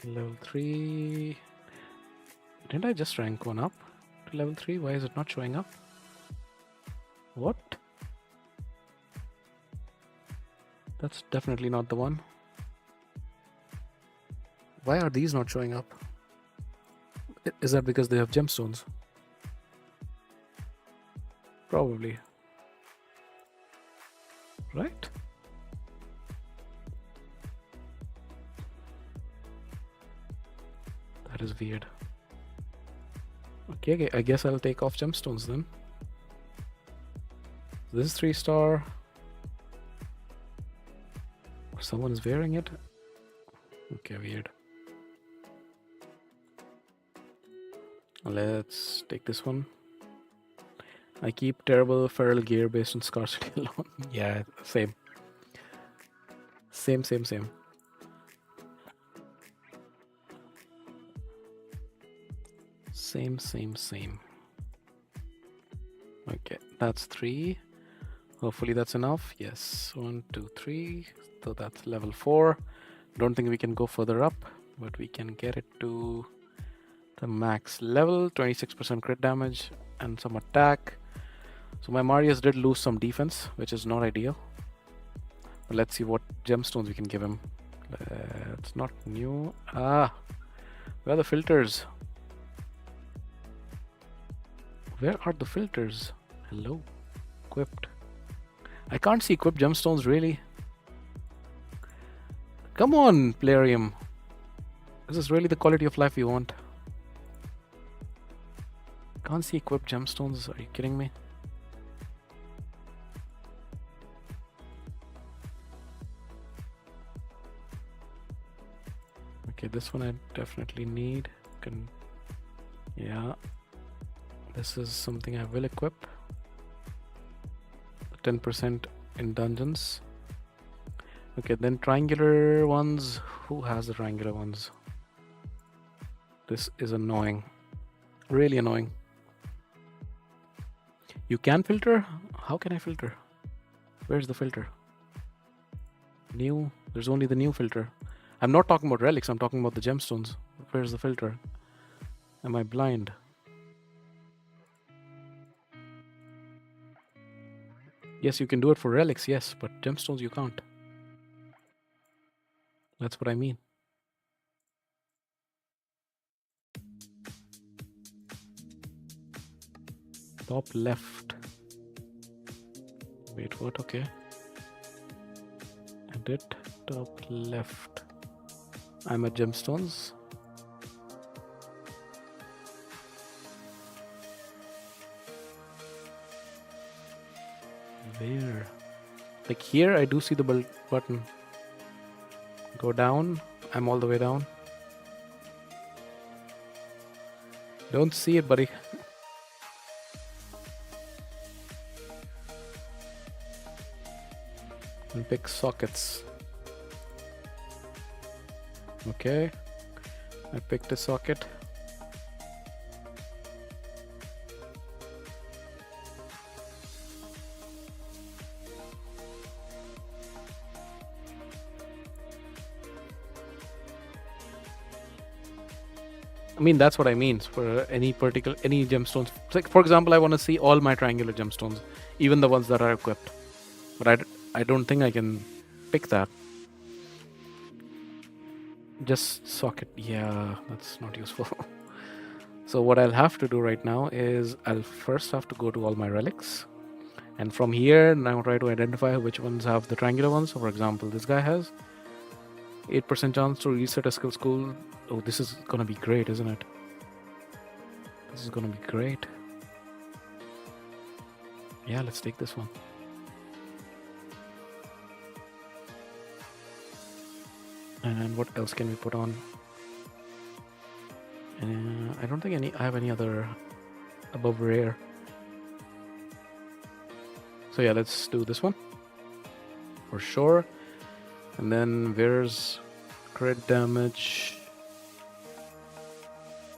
level 3. Didn't I just rank one up to level 3? Why is it not showing up? What? That's definitely not the one. Why are these not showing up? Is that because they have gemstones? Probably. Right? That is weird. Okay, I guess I'll take off gemstones then. This is 3-star. Someone is wearing it. Okay, weird. Let's take this one. I keep terrible feral gear based on scarcity alone. Yeah, same. Same. Same. Okay, that's 3. Hopefully that's enough. Yes, 1, 2, 3. So that's level 4. Don't think we can go further up, but we can get it to the max level. 26% crit damage and some attack. So my Marius did lose some defense, which is not ideal. But let's see what gemstones we can give him. That's not new. Ah, where are the filters? Where are the filters? Hello, equipped. I can't see equipped gemstones really. Come on, Plarium. Is this really the quality of life you want? Can't see equipped gemstones. Are you kidding me? Okay, this one I definitely need. Yeah. This is something I will equip. 10% in dungeons. Okay, then triangular ones. Who has the triangular ones? This is annoying. Really annoying. You can filter? How can I filter? Where's the filter? New. There's only the new filter. I'm not talking about relics. I'm talking about the gemstones. Where's the filter? Am I blind? Yes, you can do it for relics, yes, but gemstones you can't. That's what I mean. Top left. Wait, what? Okay. Edit. Top left. I'm at gemstones. Where? Like here, I do see the button. Go down. I'm all the way down. Don't see it, buddy. And pick sockets. Okay. I picked a socket. I mean, that's what I mean for any gemstones. Like, for example, I want to see all my triangular gemstones, even the ones that are equipped. But I don't think I can pick that. Just socket. Yeah, that's not useful. So what I'll have to do right now is I'll first have to go to all my relics. And from here, now try to identify which ones have the triangular ones. So for example, this guy has 8% chance to reset a skill school. Oh, this is gonna be great, isn't it? This is gonna be great. Yeah, let's take this one. And what else can we put on? I don't think I have any other above rare. So yeah, let's do this one for sure. And then where's crit damage?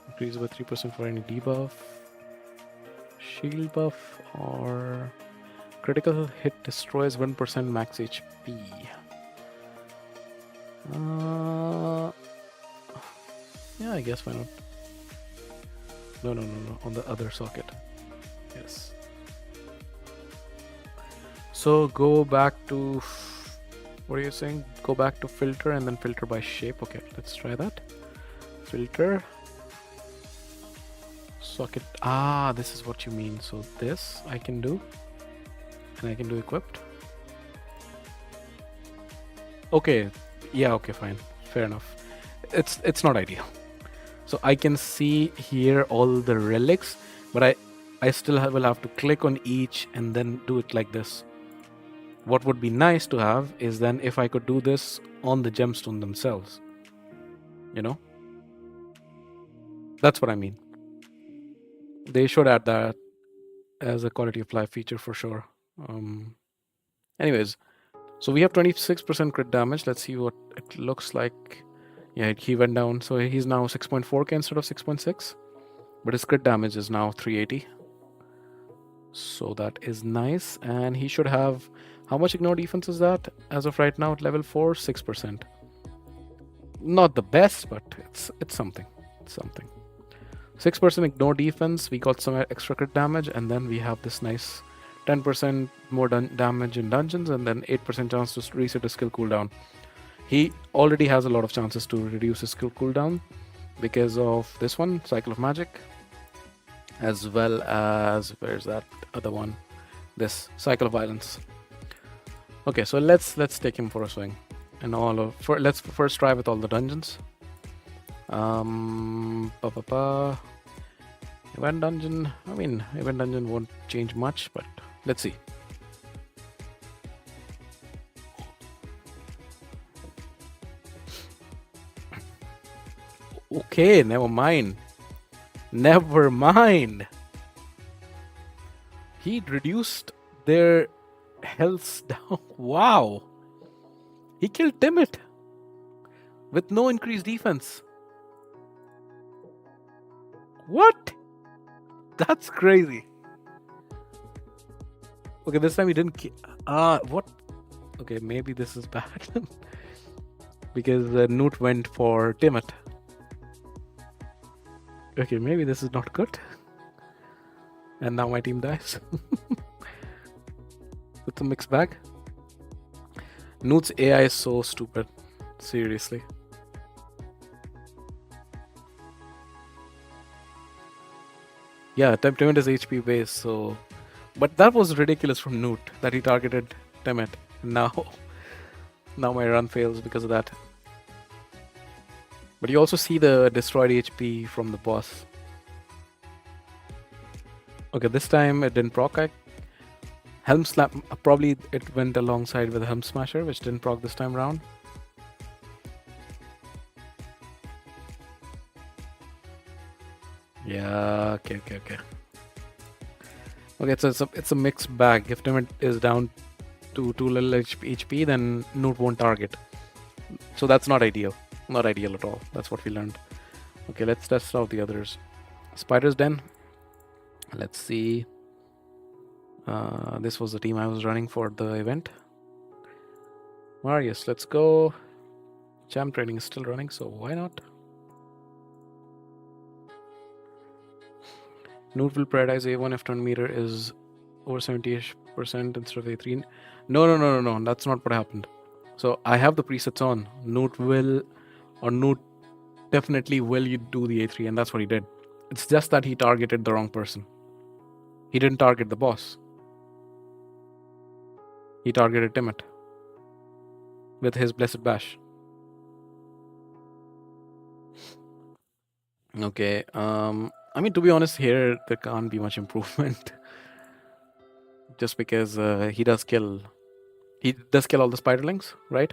Increase by 3% for any debuff, shield buff, or critical hit destroys 1% max HP. Yeah, I guess why not? No, on the other socket. Yes. So go back to, what are you saying? Go back to filter and then filter by shape. Okay, let's try that. Filter. Socket. Ah, this is what you mean. So this I can do. And I can do equipped. Okay. Yeah, okay, fine. Fair enough. It's not ideal. So I can see here all the relics, but I still will have to click on each and then do it like this. What would be nice to have is then if I could do this on the gemstone themselves. You know? That's what I mean. They should add that as a quality of life feature for sure. Anyways, so we have 26% crit damage. Let's see what it looks like. Yeah, he went down. So he's now 6.4k instead of 6.6. But his crit damage is now 380. So that is nice. And he should have... How much ignore defense is that? As of right now at level 4, 6%. Not the best, but it's something. It's something. 6% ignore defense. We got some extra crit damage. And then we have this nice 10% more damage in dungeons. And then 8% chance to reset a skill cooldown. He already has a lot of chances to reduce his skill cooldown because of this one, Cycle of Magic, as well as, where's that other one? This Cycle of Violence. Okay, so let's take him for a swing, and let's first try with all the dungeons. Event dungeon. I mean, event dungeon won't change much, but let's see. Okay, never mind. Never mind. He reduced their health down. Wow. He killed Timid with no increased defense. What? That's crazy. Okay, this time he didn't. What? Okay, maybe this is bad because Newt went for Timid. Okay, maybe this is not good. And now my team dies. It's a mixed bag. Newt's AI is so stupid. Seriously. Yeah, Timid is HP based, so. But that was ridiculous from Newt that he targeted Timid. Now my run fails because of that. But you also see the destroyed HP from the boss. Okay, this time it didn't proc. Helm Slap, probably it went alongside with Helm Smasher, which didn't proc this time around. Yeah, okay. Okay, so it's a mixed bag. If Timid is down to too little HP, then Newt won't target. So that's not ideal. Not ideal at all. That's what we learned. Okay, let's test out the others. Spider's Den. Let's see. This was the team I was running for the event. Marius, let's go. Champ training is still running, so why not? Newt will prioritize A1 if turn meter is over 70% instead of A3. No. That's not what happened. So I have the presets on. Newt definitely will do the A3, and that's what he did. It's just that he targeted the wrong person. He didn't target the boss. He targeted Timid with his Blessed Bash. Okay, I mean, to be honest, here there can't be much improvement. Just because he does kill all the spiderlings, right?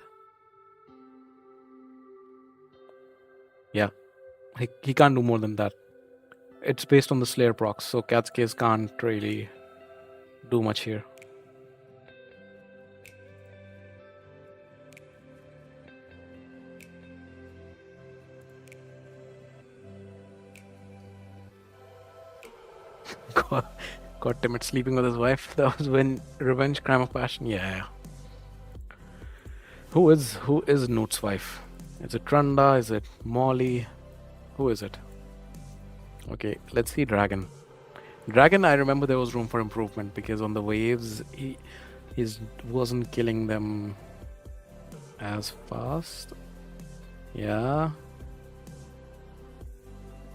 Yeah, he can't do more than that. It's based on the Slayer procs, so Cat's Case can't really do much here. Got Timid sleeping with his wife. That was when Revenge, Crime of Passion. Yeah. Who is Newt's wife? Is it Trunda? Is it Molly? Who is it? Okay, let's see Dragon. Dragon, I remember there was room for improvement because on the waves he wasn't killing them as fast. Yeah.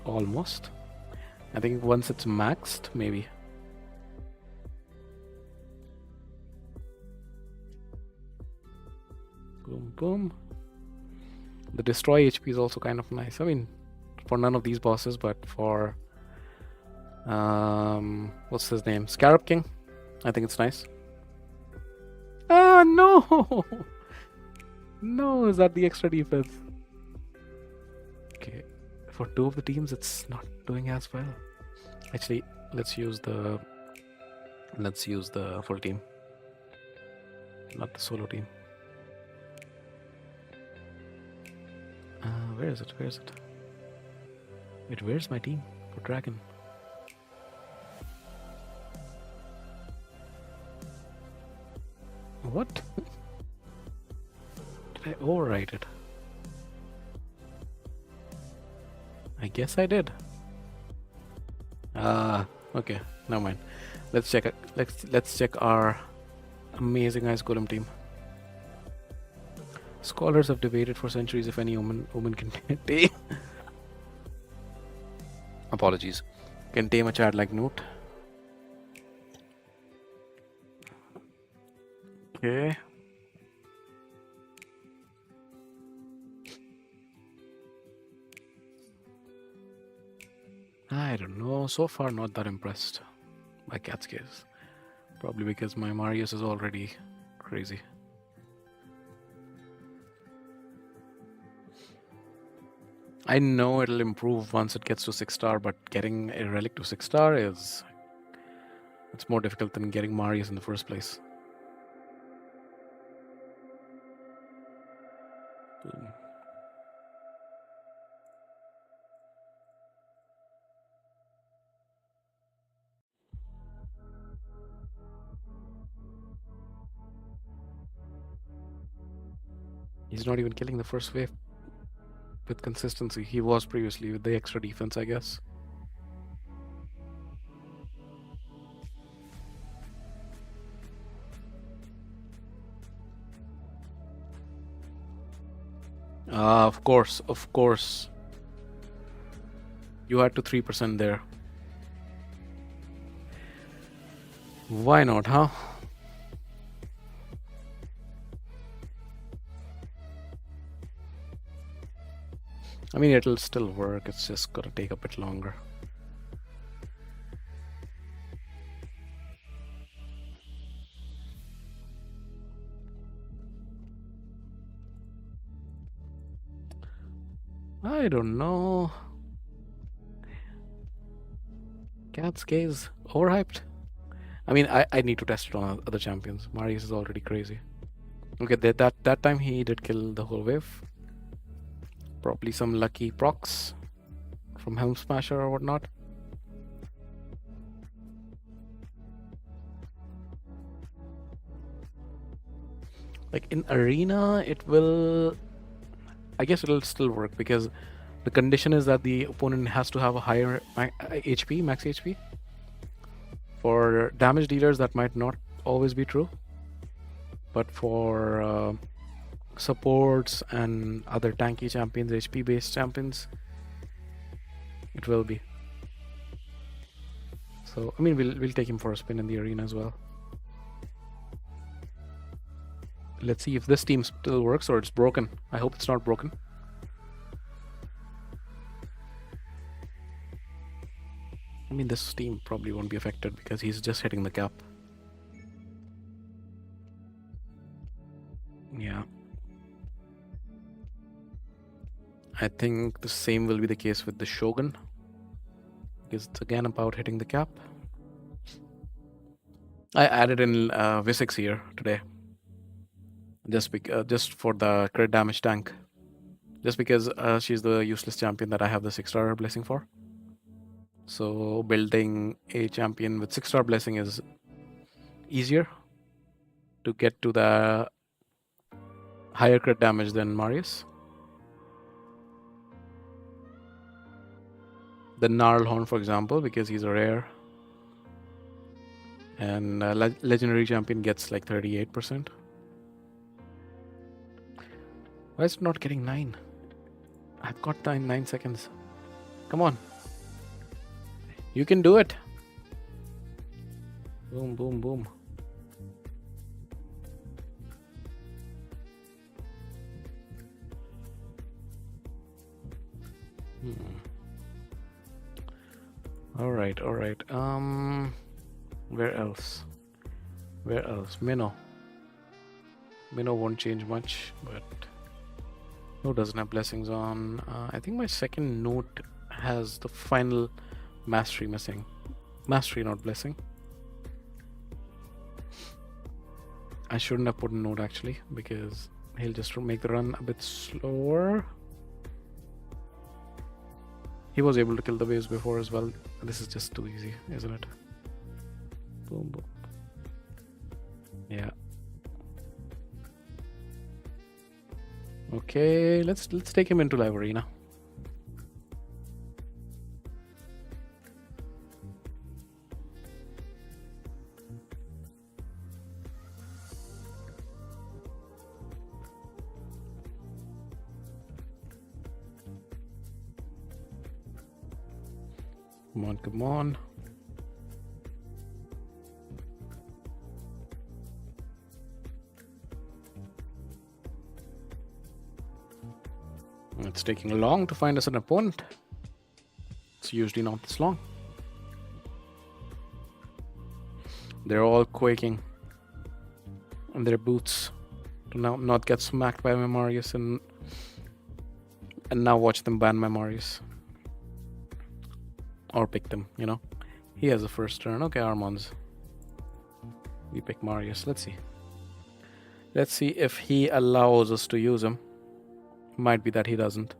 Almost. I think once it's maxed, maybe. Boom, boom. The destroy HP is also kind of nice. I mean, for none of these bosses, but for what's his name? Scarab King. I think it's nice. Ah, no! No, is that the extra defense? Okay, for two of the teams, it's not doing as well. Actually, let's use the full team, not the solo team. Where is it? Wait, where's my team for Dragon? What? Did I overwrite it? I guess I did. Okay, never mind. Let's check it. Let's check our amazing Ice Golem team. Scholars have debated for centuries if any woman can tame. Apologies. Can tame a Chad like Newt. Okay. I don't know. So far, not that impressed by Cat's case. Probably because my Marius is already crazy. I know it'll improve once it gets to 6-star, but getting a relic to 6-star is... it's more difficult than getting Marius in the first place. Boom. He's not even killing the first wave with consistency. He was previously with the extra defense, I guess. Of course, of course. You had to 3% there. Why not, huh? I mean, it'll still work. It's just gotta take a bit longer. I don't know. Cat's gaze overhyped. I mean, I need to test it on other champions. Marius is already crazy. Okay, that time he did kill the whole wave. Probably some lucky procs from Helm Smasher or whatnot. Like in arena, it will... I guess it'll still work because the condition is that the opponent has to have a higher HP, max HP. For damage dealers, that might not always be true. But for supports and other tanky champions, HP based champions, it will be. So I mean, we'll take him for a spin in the arena as well. Let's see if this team still works or it's broken. I hope it's not broken. I mean, this team probably won't be affected because he's just hitting the cap. Yeah. I think the same will be the case with the Shogun, because it's again about hitting the cap. I added in V6 here today, just for the crit damage tank, just because she's the useless champion that I have the 6-star blessing for. So building a champion with 6-star blessing is easier to get to the higher crit damage than Marius. The Gnarlhorn, for example, because he's a rare, and legendary champion gets like 38%. Why is it not getting 9? I've got 9 seconds. Come on. You can do it. Boom, boom, boom. All right. Where else? Minnow won't change much, but no, doesn't have blessings on. I think my second note has the final mastery missing. Mastery, not blessing. I shouldn't have put a note actually, because he'll just make the run a bit slower. He was able to kill the waves before as well. This is just too easy, isn't it? Boom, boom. Yeah. Okay, let's take him into live arena. Come on, come on. It's taking long to find us an opponent. It's usually not this long. They're all quaking in their boots to now not get smacked by my Marius and now watch them ban my Marius. Or pick them, you know. He has the first turn. Okay, Armand's. We pick Marius. Let's see. Let's see if he allows us to use him. Might be that he doesn't.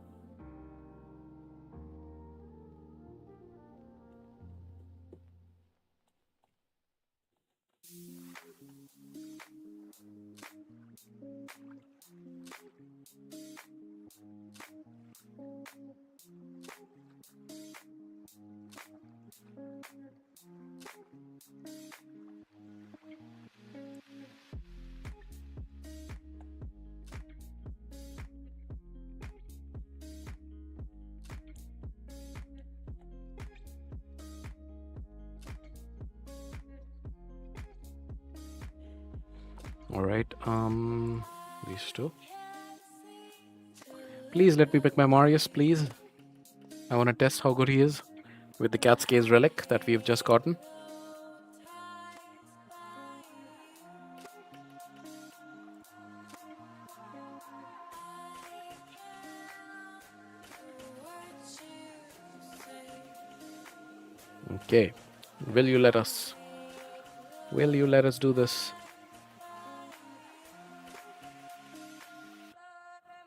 Alright, these two. Please let me pick my Marius, please. I want to test how good he is with the Cat's Case Relic that we've just gotten. Okay, will you let us? Will you let us do this?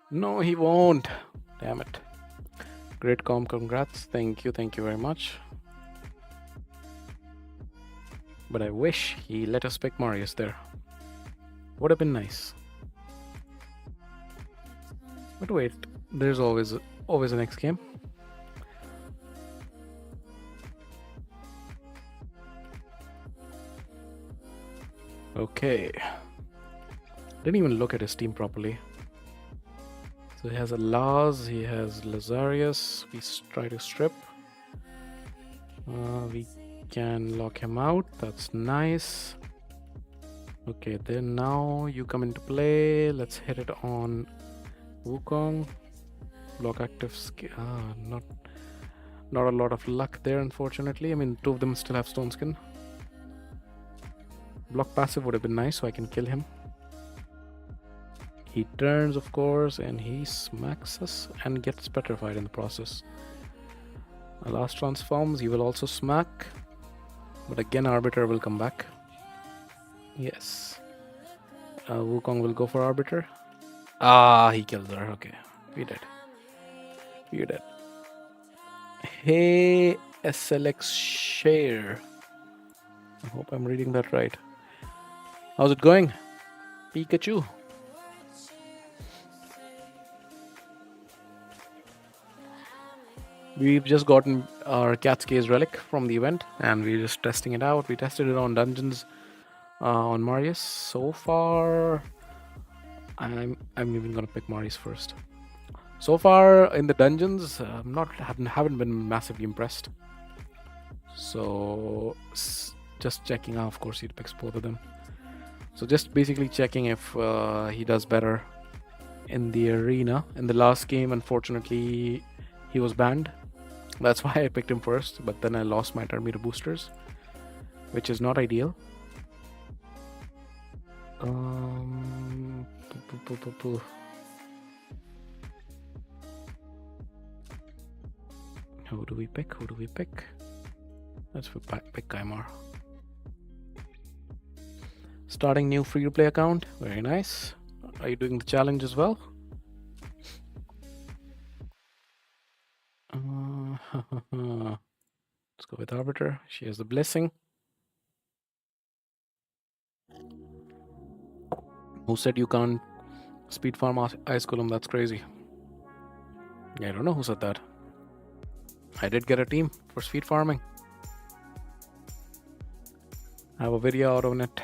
No, he won't. Damn it. Great congrats. Thank you very much. But I wish he let us pick Marius there. Would have been nice. But wait, there's always a next game. Okay. Didn't even look at his team properly. So he has a Laz, he has Lazarius. We try to strip. We can lock him out. That's nice. Okay, then now you come into play. Let's hit it on Wukong. Block active skill. Not a lot of luck there, unfortunately. I mean, two of them still have Stone Skin. Block passive would have been nice, so I can kill him. He turns, of course, and he smacks us and gets petrified in the process. Last transforms, he will also smack. But again, Arbiter will come back. Yes. Wukong will go for Arbiter. He killed her. Okay, we did. We're dead. Hey, SLX Share. I hope I'm reading that right. How's it going? Pikachu. We've just gotten our Cat's Case Relic from the event and we're just testing it out. We tested it on dungeons on Marius. So far, I'm even gonna pick Marius first. So far in the dungeons, haven't been massively impressed. So just checking out. Of course, he picks both of them. So just basically checking if he does better in the arena. In the last game, unfortunately, he was banned. That's why I picked him first, but then I lost my turn meter boosters, which is not ideal. Who do we pick? Let's pick Kaimar. Starting new free-to-play account. Very nice. Are you doing the challenge as well? Let's go with Arbiter. She has the blessing. Who said you can't speed farm Ice Golem? That's crazy. Yeah, I don't know who said that. I did get a team for speed farming. I have a video out on it.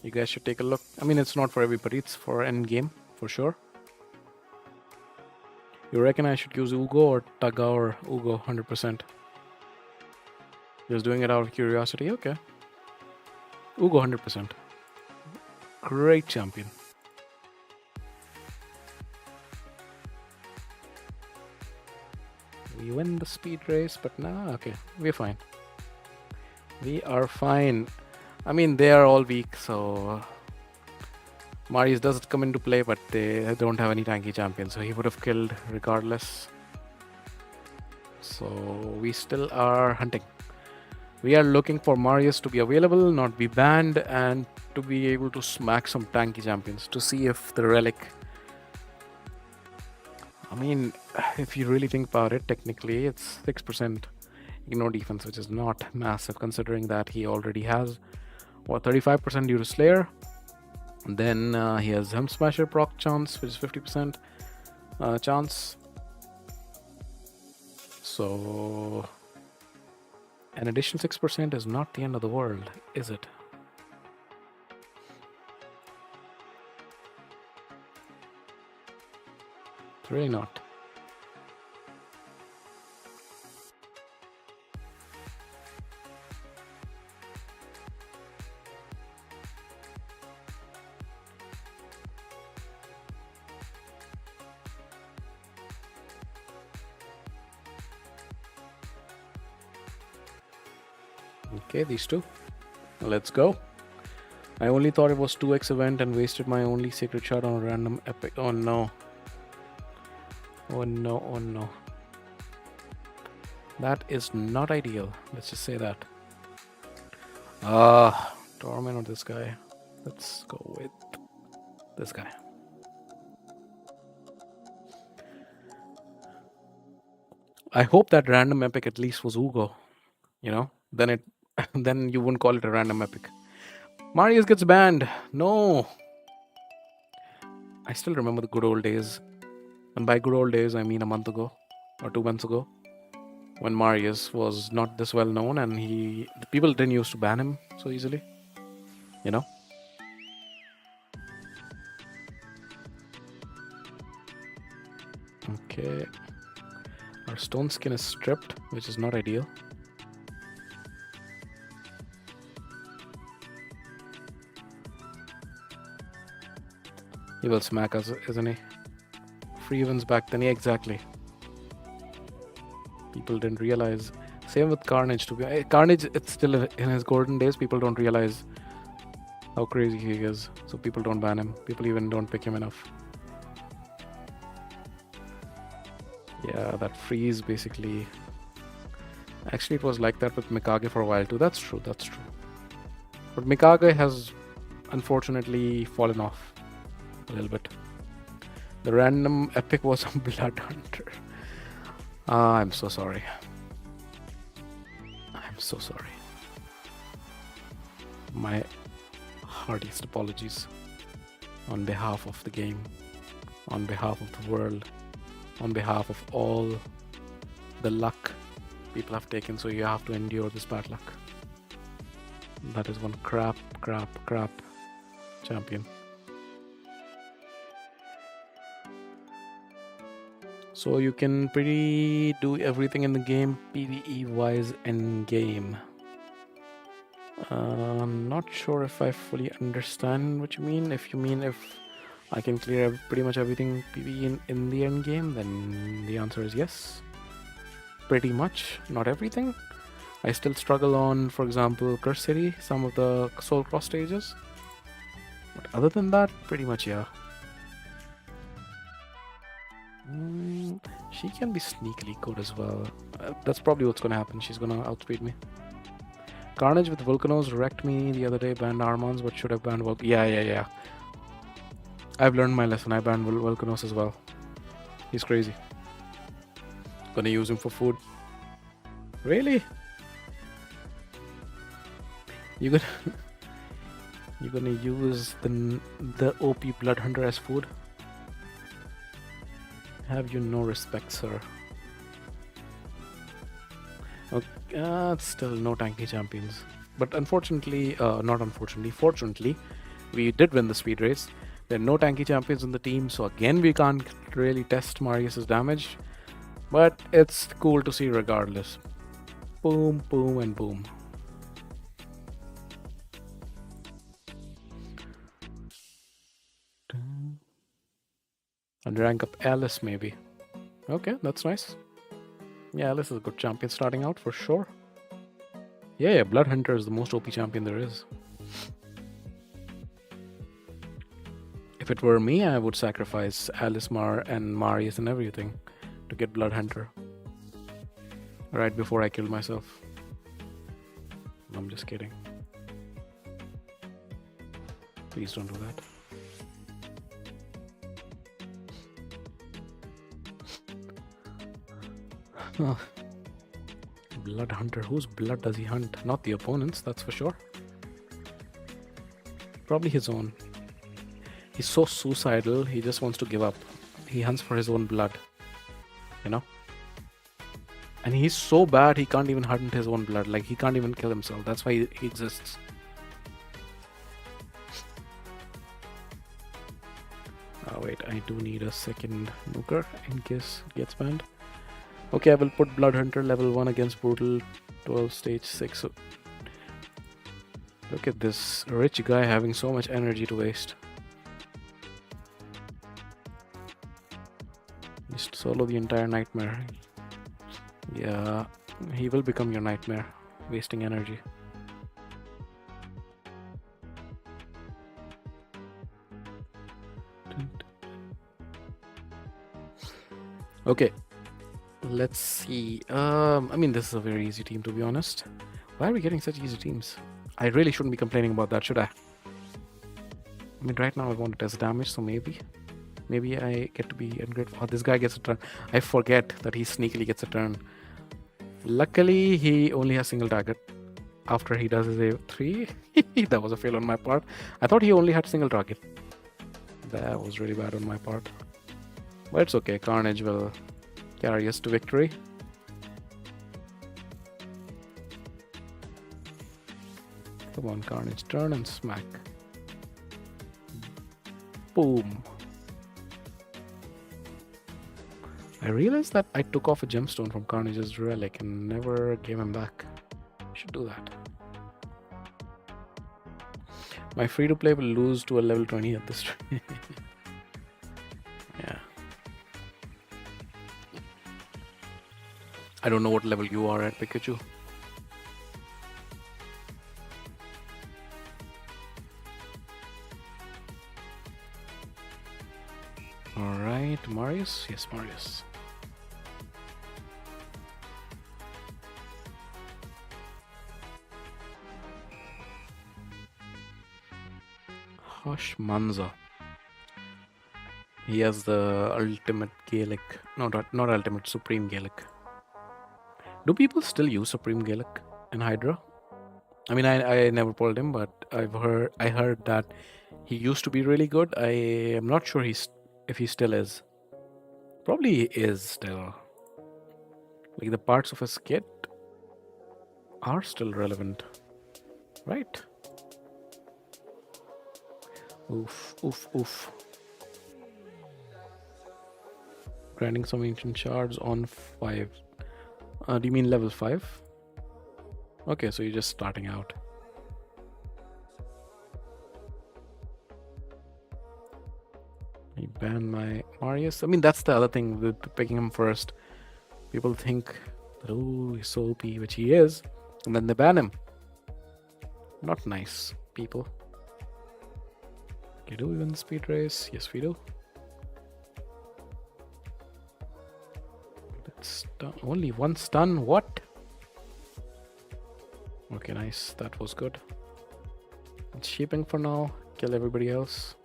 You guys should take a look. I mean, it's not for everybody. It's for end game, for sure. You reckon I should use Ugo or Taga or Ugo 100%? Just doing it out of curiosity. Okay. Ugo 100%. Great champion. We win the speed race, but nah, okay. We're fine. We are fine. I mean, they are all weak, so Marius does come into play, but they don't have any tanky champions, so he would have killed regardless. So we still are hunting. We are looking for Marius to be available, not be banned, and to be able to smack some tanky champions to see if the Relic... I mean, if you really think about it, technically it's 6% ignore defense, which is not massive considering that he already has, 35% due to Slayer. And then he has Helm Smasher proc chance, which is 50% chance. So an additional 6% is not the end of the world, is it? It's really not. Okay, these two. Let's go. I only thought it was 2x event and wasted my only sacred shot on a random epic. Oh no. Oh no, oh no. That is not ideal. Let's just say that. Torment or this guy. Let's go with this guy. I hope that random epic at least was Ugo. You know? Then you wouldn't call it a random epic. Marius gets banned. No. I still remember the good old days. And by good old days, I mean a month ago or 2 months ago, when Marius was not this well known and people didn't used to ban him so easily. You know? Okay. Our stone skin is stripped, which is not ideal. He will smack us, isn't he? Free events back then, yeah, exactly. People didn't realize. Same with Carnage. Carnage, it's still in his golden days. People don't realize how crazy he is, so people don't ban him. People even don't pick him enough. Yeah, that freeze basically. Actually, it was like that with Mikage for a while too. That's true. That's true. But Mikage has unfortunately fallen off a little bit. The random epic was on Blood Hunter. I'm so sorry. I'm so sorry. My heartiest apologies on behalf of the game, on behalf of the world, on behalf of all the luck people have taken, so you have to endure this bad luck. That is one crap champion. So you can pretty do everything in the game PvE wise end game. I'm not sure if I fully understand what you mean. If you mean if I can clear pretty much everything PvE in the end game, then the answer is yes. Pretty much, not everything. I still struggle on, for example, Curse City, some of the Soul Cross stages. But other than that, pretty much yeah. She can be sneakily good as well. That's probably what's gonna happen. She's gonna outspeed me. Carnage with Volcanos wrecked me the other day. Banned Armons, but should have banned Yeah. I've learned my lesson. I banned Volcanos as well. He's crazy. Gonna use him for food. Really? You're gonna use the OP Blood Hunter as food? Have you no respect, sir? Okay, still no tanky champions. But unfortunately, fortunately, we did win the speed race. There are no tanky champions in the team, so again we can't really test Marius's damage. But it's cool to see regardless. Boom, boom, and boom. And rank up Alice, maybe. Okay, that's nice. Yeah, Alice is a good champion starting out for sure. Yeah, Blood Hunter is the most OP champion there is. If it were me, I would sacrifice Alice, and Marius and everything to get Blood Hunter. Right before I killed myself. I'm just kidding. Please don't do that. Oh. Blood Hunter. Whose blood does he hunt? Not the opponent's, that's for sure. Probably his own. He's so suicidal, he just wants to give up. He hunts for his own blood. You know? And he's so bad, he can't even hunt his own blood. Like, he can't even kill himself. That's why he exists. Oh, wait, I do need a second nuker in case it gets banned. Okay, I will put Blood Hunter level 1 against Brutal 12 stage 6. So look at this rich guy having so much energy to waste. Just solo the entire nightmare. Yeah, he will become your nightmare, wasting energy. Okay, let's see. I mean, this is a very easy team, to be honest. Why are we getting such easy teams? I really shouldn't be complaining about that, should I? I mean, right now I want to test damage, so maybe I get to be ungrateful. Oh, this guy gets a turn. I forget that he sneakily gets a turn. Luckily, he only has single target after he does his A3. That was a fail on my part. I thought he only had single target. That was really bad on my part. But it's okay. Carnage will carry us to victory. Come on, Carnage. Turn and smack. Boom. I realized that I took off a gemstone from Carnage's Relic and never gave him back. I should do that. My free-to-play will lose to a level 20 at this time. Yeah. I don't know what level you are at, Pikachu. Alright, Marius? Yes, Marius. Hush Manza. He has the ultimate Gaelic. No, not ultimate, Supreme Gaelic. Do people still use Supreme Gaelic in Hydra? I mean, I never pulled him, but I heard that he used to be really good. I am not sure if he still is. Probably he is still. Like, the parts of his kit are still relevant, right? Oof, oof, oof. Grinding some ancient shards on 5. Do you mean level 5? Okay, so you're just starting out. He banned my Marius. I mean, that's the other thing with picking him first. People think that, oh, he's so OP, which he is, and then they ban him. Not nice, people. Okay, do we win the speed race? Yes, we do. Only one stun? What? Okay, nice. That was good. It's sheeping for now. Kill everybody else.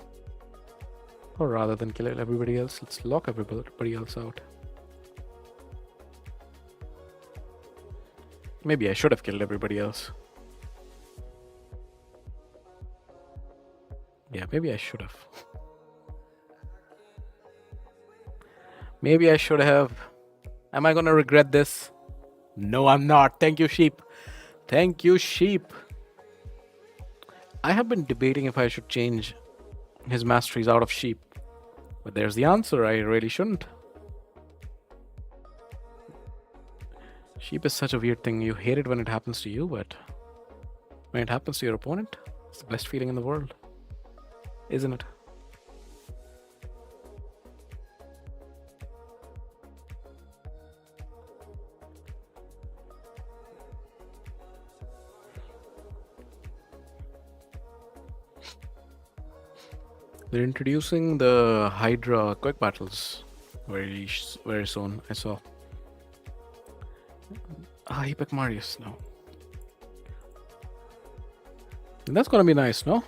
Or rather than kill everybody else, let's lock everybody else out. Maybe I should have killed everybody else. Yeah, maybe I should have. Maybe I should have. Am I gonna regret this? No, I'm not. Thank you, sheep. Thank you, sheep. I have been debating if I should change his masteries out of sheep. But there's the answer. I really shouldn't. Sheep is such a weird thing. You hate it when it happens to you, but when it happens to your opponent, it's the best feeling in the world, isn't it? They're introducing the Hydra quick battles very soon. I saw. He picked Marius now. And that's gonna be nice, no?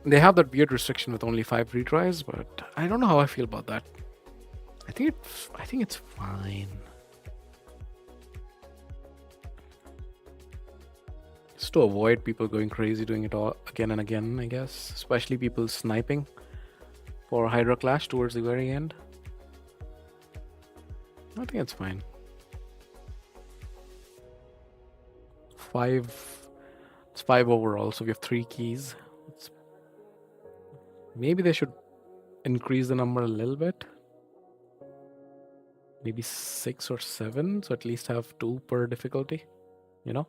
They have that weird restriction with only 5 retries, but I don't know how I feel about that. I think it's fine. Just to avoid people going crazy doing it all again and again, I guess. Especially people sniping for Hydra Clash towards the very end. I think it's fine. 5. It's 5 overall, so we have 3 keys. Maybe they should increase the number a little bit. Maybe 6 or 7, so at least have 2 per difficulty, you know?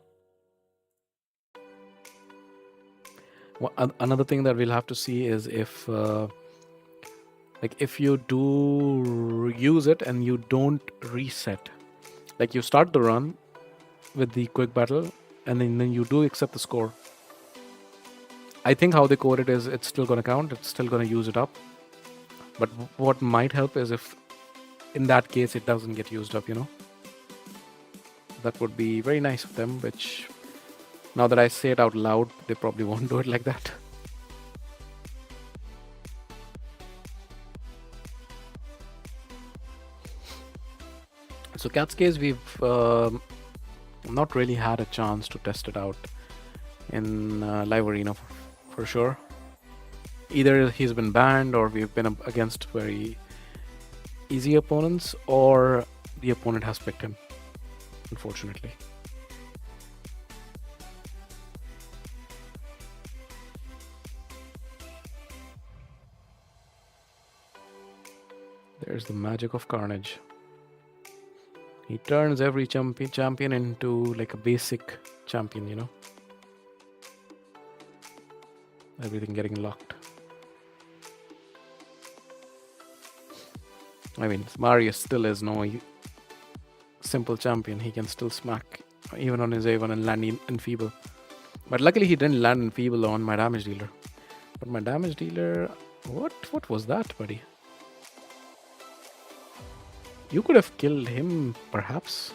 Another thing that we'll have to see is if if you do use it and you don't reset, like you start the run with the quick battle and then you do accept the score. I think how they code it is it's still going to count, it's still going to use it up. But what might help is if in that case it doesn't get used up, you know? That would be very nice of them, which now that I say it out loud, they probably won't do it like that. So Cat's Case, we've not really had a chance to test it out in live arena for sure. Either he's been banned or we've been against very easy opponents, or the opponent has picked him, unfortunately. There's the magic of Carnage. He turns every champion into like a basic champion, you know? Everything getting locked. I mean, Marius still is no simple champion. He can still smack even on his A1 and land enfeeble. But luckily he didn't land enfeeble on my damage dealer. But my damage dealer... What was that, buddy? You could have killed him, perhaps.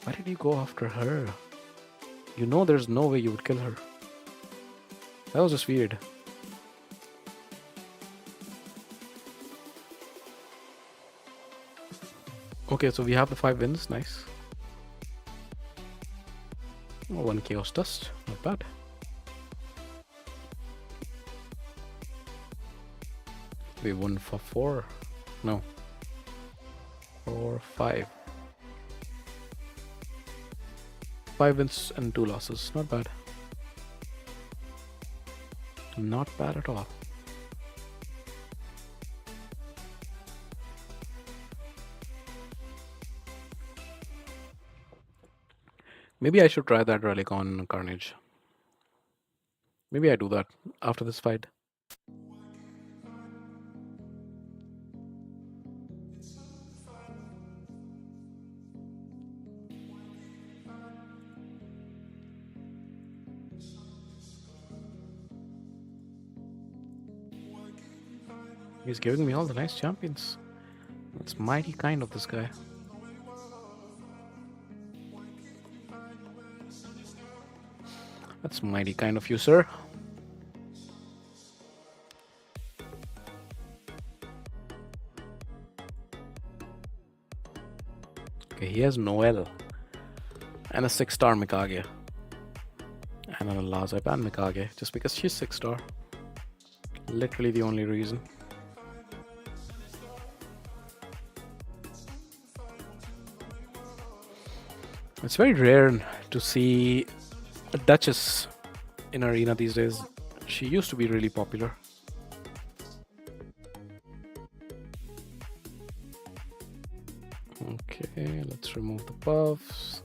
Why did you go after her? You know there's no way you would kill her. That was just weird. Okay, so we have the 5 wins. Nice. Oh, 1 Chaos Dust. Not bad. We won for 4. No. 4, 5. 5 wins and 2 losses. Not bad. Not bad at all. Maybe I should try that Relic on Carnage. Maybe I do that after this fight. He's giving me all the nice champions. That's mighty kind of this guy. That's mighty kind of you, sir. Okay, he has Noel and a 6-star Mikage. And an Elazaban Mikage, just because she's 6-star. Literally the only reason. It's very rare to see a Duchess in Arena these days. She used to be really popular. Okay, let's remove the buffs.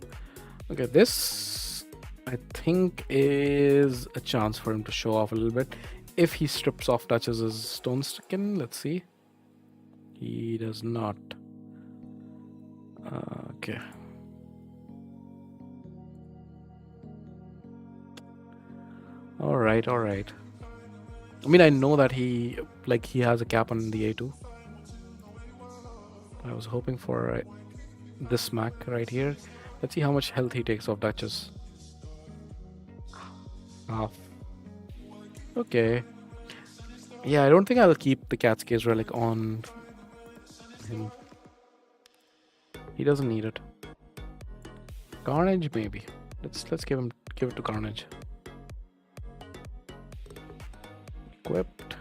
Okay, this I think is a chance for him to show off a little bit. If he strips off touches his stone skin, let's see. He does not. Okay. All right, all right. I mean, I know that he has a cap on the A2. I was hoping for this smack right here. Let's see how much health he takes off Duchess. Half. Okay. Yeah, I don't think I'll keep the Cat's Case Relic on him. He doesn't need it. Carnage, maybe. Let's give it to Carnage. Equipped.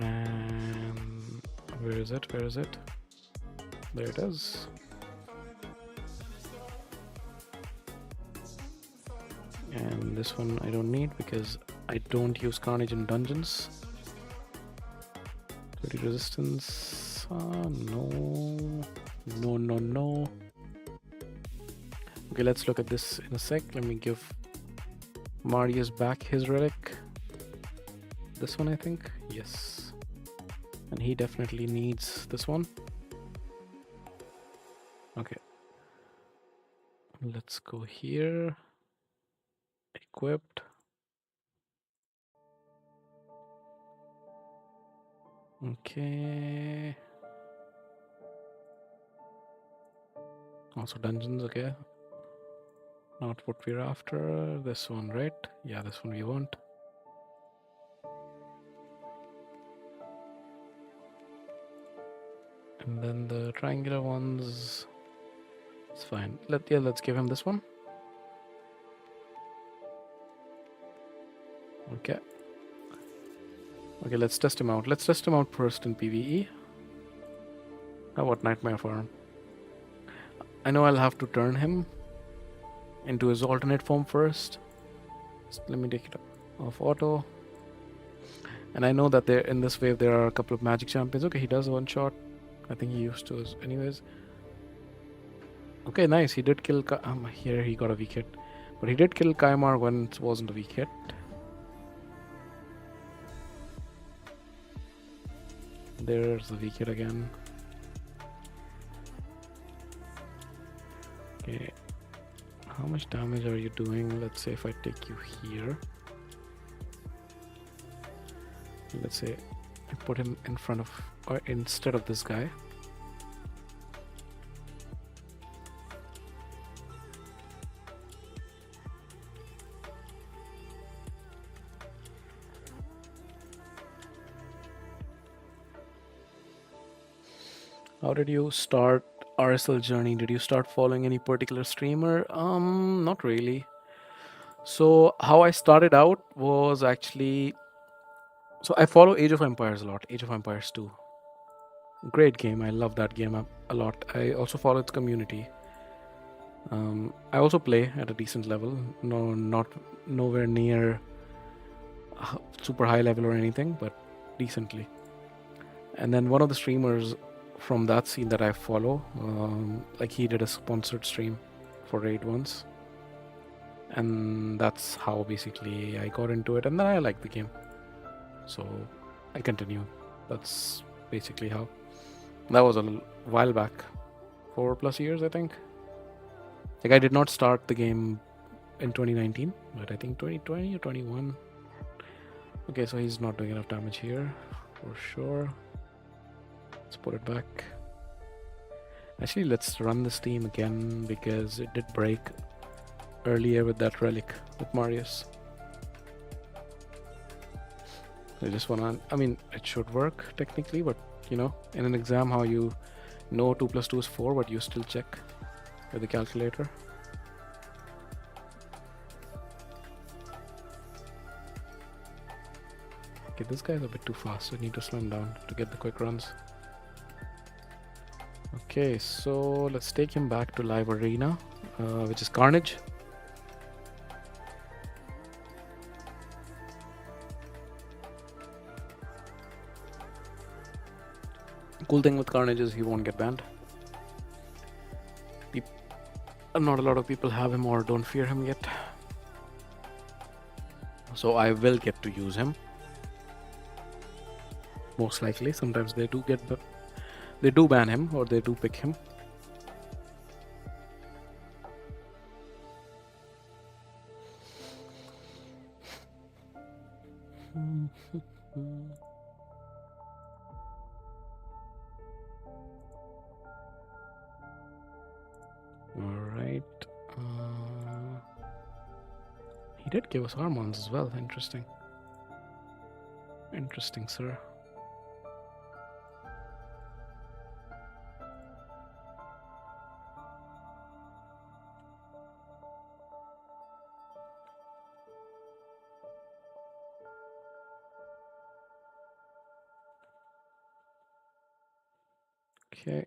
And where is it? Where is it? There it is. And this one I don't need because I don't use Carnage in dungeons. 30 resistance. No. No, no, no. Okay, let's look at this in a sec. Let me give Marius back his relic. This one, I think. Yes. And he definitely needs this one. Okay. Let's go here. Equipped. Okay. Also dungeons, okay. Not what we're after. This one, right? Yeah, this one we want. And then the triangular ones, it's fine. Let's give him this one. Okay. Okay, let's test him out. Let's test him out first in PvE. How about Nightmare Farm? I know I'll have to turn him into his alternate form first. Just let me take it off auto. And I know that there in this wave there are a couple of magic champions. Okay, he does one shot. I think he used to anyways. Okay, nice. He did kill here he got a weak hit. But he did kill Kaimar when it wasn't a weak hit. There's the weak hit again. Okay. How much damage are you doing? Let's say if I take you here. Let's say I put him in front of or instead of this guy. How did you start RSL journey? Did you start following any particular streamer? Not really. So how I started out was actually, so I follow Age of Empires a lot. Age of Empires 2. Great game. I love that game a lot. I also follow its community. I also play at a decent level. No, not nowhere near super high level or anything, but decently. And then one of the streamers from that scene that I follow, like he did a sponsored stream for Raid once, and that's how basically I got into it, and then I liked the game, so I continue. That's basically how. That was a while back, 4+ years I think. Like I did not start the game in 2019, but I think 2020 or 21. Okay, so he's not doing enough damage here for sure. Let's put it back. Actually, let's run this team again because it did break earlier with that relic with Marius. I just wanna, I mean, it should work technically, but you know, in an exam, how you know 2 + 2 is 4, but you still check with the calculator. Okay, this guy's a bit too fast, so I need to slow him down to get the quick runs. Okay, so let's take him back to live arena, which is Carnage. Cool thing with Carnage is he won't get banned. Not a lot of people have him or don't fear him yet. So I will get to use him. Most likely. Sometimes they do they do ban him or they do pick him. Alright. He did give us hormones as well. Interesting. Interesting, sir. Okay.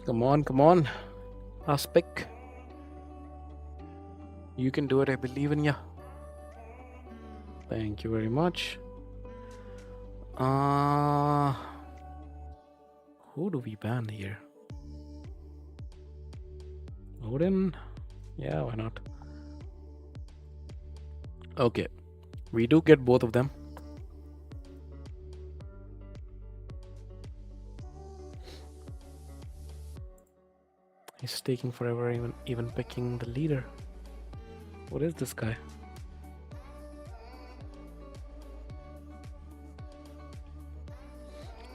Come on, come on. Last pick. You can do it. I believe in you. Thank you very much. Who do we ban here? Odin? Yeah, why not? Okay. We do get both of them. He's taking forever even picking the leader. What is this guy?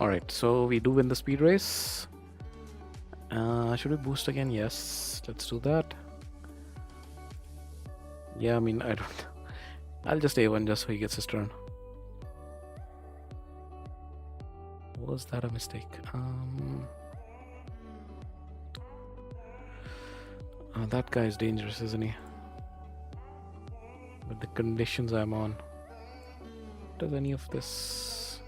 Alright, so we do win the speed race. Should we boost again? Yes, let's do that. Yeah, I mean, I don't... I'll just A1 just so he gets his turn. Was that a mistake? That guy is dangerous, isn't he? With the conditions I'm on. Does any of this...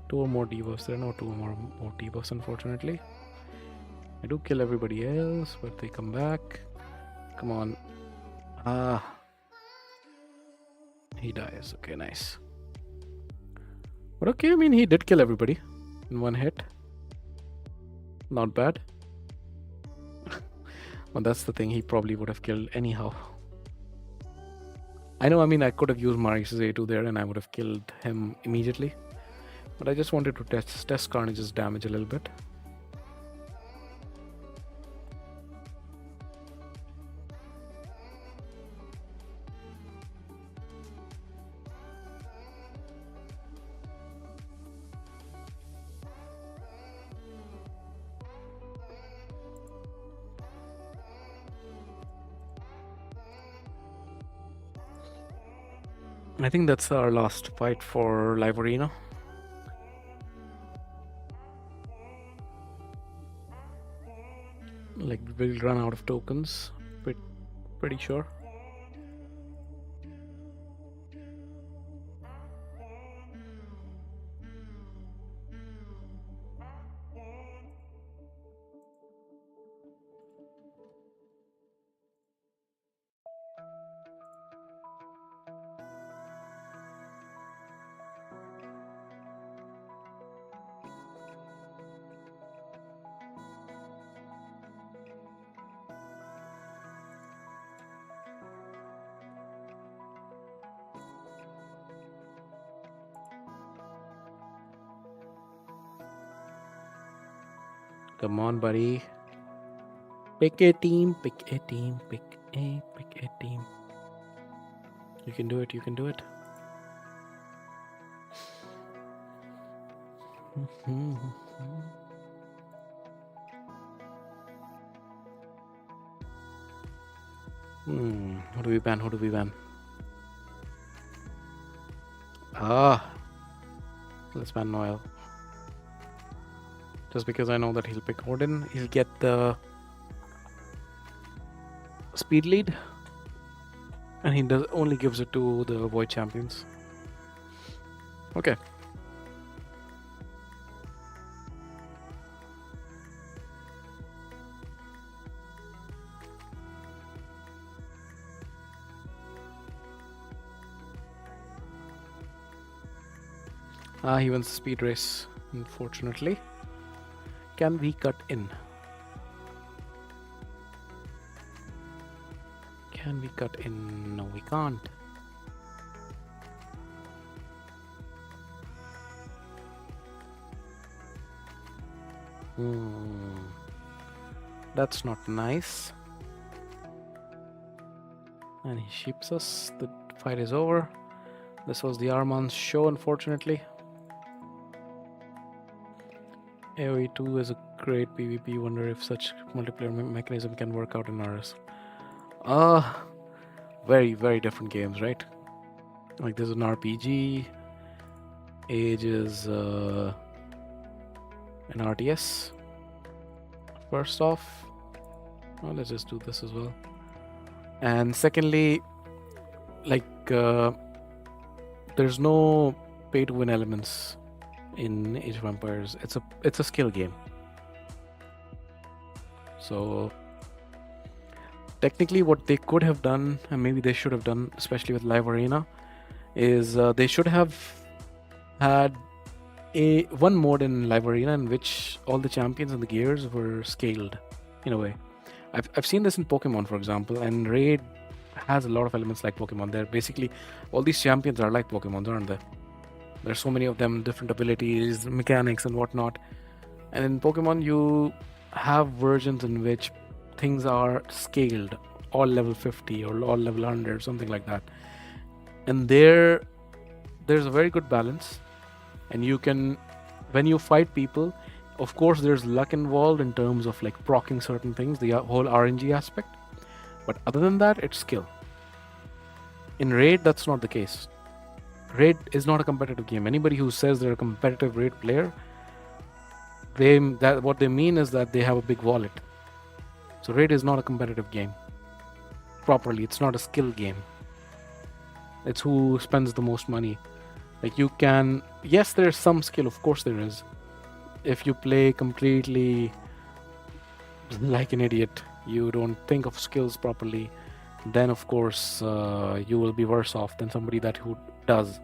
2 or more debuffs. There are no 2 or more debuffs, unfortunately. I do kill everybody else, but they come back. Come on. He dies. Okay, nice. But okay, I mean, he did kill everybody in one hit. Not bad. Well, that's the thing. He probably would have killed anyhow. I know, I mean, I could have used Marius' A2 there and I would have killed him immediately. But I just wanted to test Carnage's damage a little bit. I think that's our last fight for Live Arena. Like, we'll run out of tokens, pretty sure. Come on, buddy. Pick a team, pick a team, pick a team. You can do it, you can do it. Who do we ban? Who do we ban? Let's ban Noel. Just because I know that he'll pick Odin, he'll get the speed lead, and he only gives it to the Void Champions. Okay. He wins the speed race, unfortunately. Can we cut in? Can we cut in? No, we can't. That's not nice. And he ships us. The fight is over. This was the Arman's show, unfortunately. AoE 2 is a great PvP. Wonder if such multiplayer mechanism can work out in RS. Very, very different games, right? Like this is an RPG. Age is an RTS. First off, well, let's just do this as well. And secondly, like there's no pay to win elements in Age of Empires. It's a skill game. So technically what they could have done, and maybe they should have done, especially with Live Arena, is they should have had one mode in Live Arena in which all the champions and the gears were scaled in a way. I've seen this in Pokemon, for example, and Raid has a lot of elements like Pokemon. They're basically, all these champions are like Pokemon, aren't they? There's so many of them, different abilities, mechanics and whatnot. And in Pokemon you have versions in which things are scaled, all level 50 or all level 100, something like that. And there's a very good balance. And you can, when you fight people, of course there's luck involved in terms of like proccing certain things, the whole RNG aspect. But other than that, it's skill. In Raid, that's not the case. Raid is not a competitive game. Anybody who says they're a competitive Raid player, what they mean is that they have a big wallet. So Raid is not a competitive game. Properly, it's not a skill game. It's who spends the most money. Like you can, yes, there's some skill, of course there is. If you play completely like an idiot, you don't think of skills properly, then of course you will be worse off than somebody who does.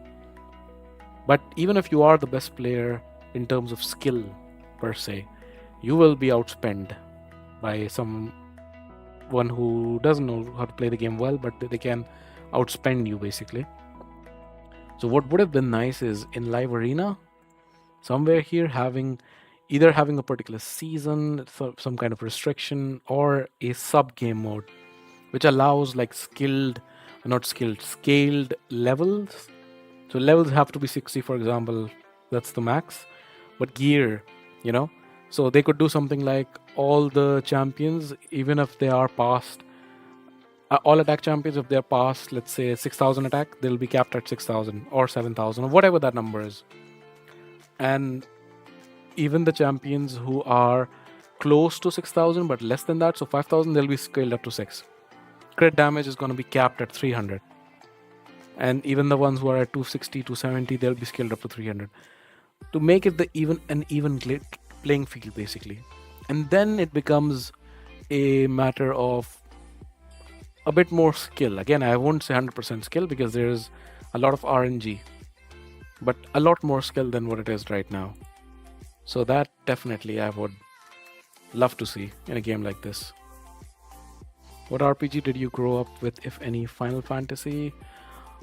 But even if you are the best player in terms of skill per se, you will be outspent by someone who doesn't know how to play the game well, but they can outspend you basically. So what would have been nice is in Live Arena, somewhere here either having a particular season, some kind of restriction, or a sub game mode, which allows like scaled levels. So levels have to be 60, for example, that's the max. But gear, so they could do something like all the champions, even if they are past, all attack champions, if they're past, let's say 6,000 attack, they'll be capped at 6,000 or 7,000 or whatever that number is. And even the champions who are close to 6,000 but less than that, so 5,000, they'll be scaled up to 6. Crit damage is going to be capped at 300. And even the ones who are at 260, 270, they'll be scaled up to 300. To make it an even playing field, basically. And then it becomes a matter of a bit more skill. Again, I won't say 100% skill because there's a lot of RNG, but a lot more skill than what it is right now. So that definitely I would love to see in a game like this. What RPG did you grow up with, if any? Final Fantasy?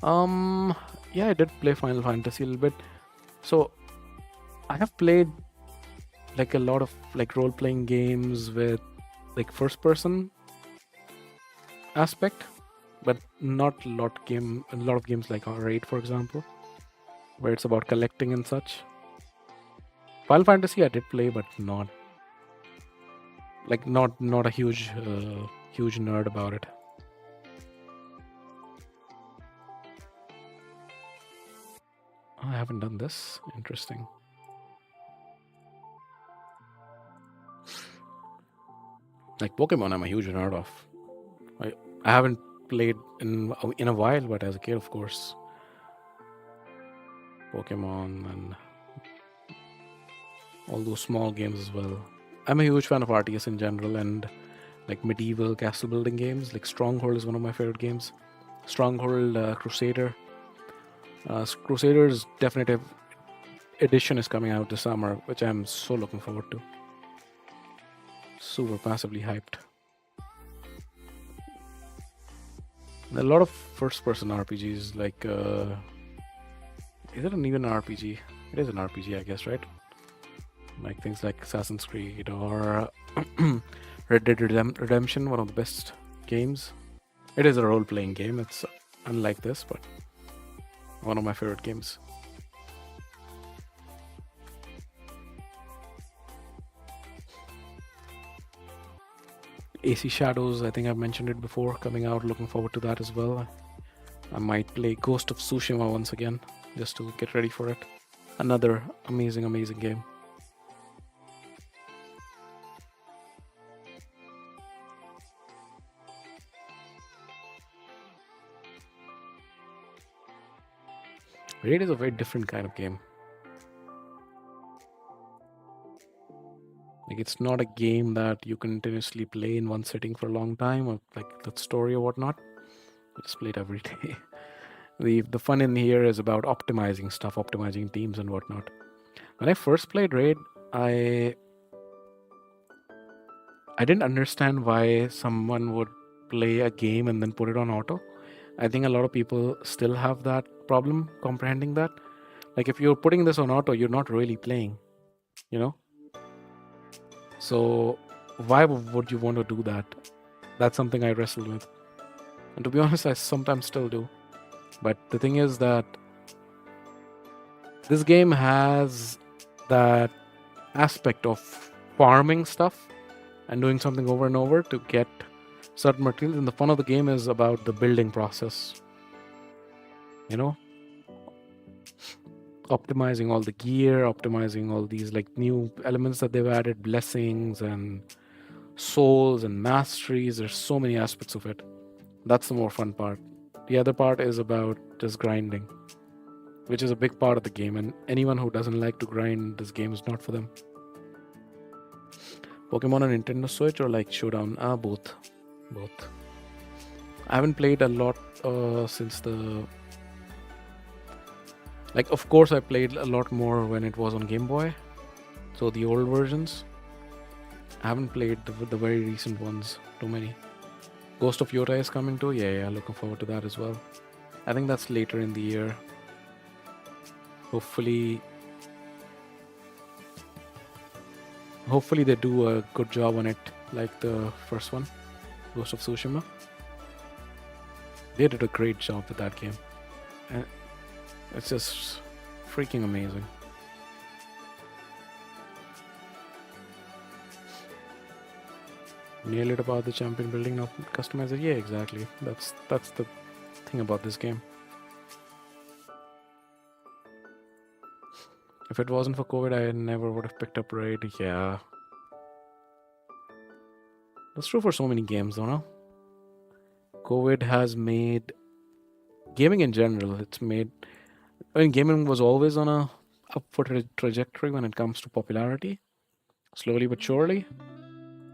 Yeah, I did play Final Fantasy a little bit. So I have played like a lot of like role-playing games with like first-person aspect, but not a lot of games like Raid, for example, where it's about collecting and such. Final Fantasy I did play, but not a huge nerd about it. I haven't done this. Interesting. Like Pokemon, I'm a huge nerd of. I haven't played in a while, but as a kid, of course. Pokemon, and all those small games as well. I'm a huge fan of RTS in general, and like medieval castle building games. Like Stronghold is one of my favorite games. Stronghold, Crusader. Crusader's definitive edition is coming out this summer, which I'm so looking forward to. Super massively hyped. And a lot of first-person RPGs, like is it even an RPG? It is an RPG, I guess, right? Like things like Assassin's Creed or Red Dead Redemption, one of the best games. It is a role-playing game. It's unlike this, but one of my favorite games. AC Shadows, I think I've mentioned it before, coming out. Looking forward to that as well. I might play Ghost of Tsushima once again, just to get ready for it. Another amazing, amazing game. Raid is a very different kind of game. Like, it's not a game that you continuously play in one sitting for a long time, or like the story or whatnot. You just play it every day. The fun in here is about optimizing stuff, optimizing teams and whatnot. When I first played Raid, I didn't understand why someone would play a game and then put it on auto. I think a lot of people still have that problem comprehending that. Like, if you're putting this on auto, you're not really playing, you know? So why would you want to do that? That's something I wrestle with. And to be honest, I sometimes still do. But the thing is that this game has that aspect of farming stuff and doing something over and over to get certain materials. And the fun of the game is about the building process. You know? Optimizing all the gear, optimizing all these like new elements that they've added, blessings and souls and masteries. There's so many aspects of it. That's the more fun part. The other part is about just grinding, which is a big part of the game, and anyone who doesn't like to grind, this game is not for them. Pokemon on Nintendo Switch or like Showdown? Both. I haven't played a lot since the... Like, of course, I played a lot more when it was on Game Boy. So the old versions. I haven't played the very recent ones. Too many. Ghost of Yota is coming too. Yeah, looking forward to that as well. I think that's later in the year. Hopefully they do a good job on it, like the first one, Ghost of Tsushima. They did a great job with that game. And it's just freaking amazing. Nail it about the champion building, not customize it. Yeah, exactly. That's the thing about this game. If it wasn't for COVID, I never would have picked up Raid. Yeah. That's true for so many games, though, no? COVID has made gaming in general, gaming was always on a upward trajectory when it comes to popularity, slowly but surely.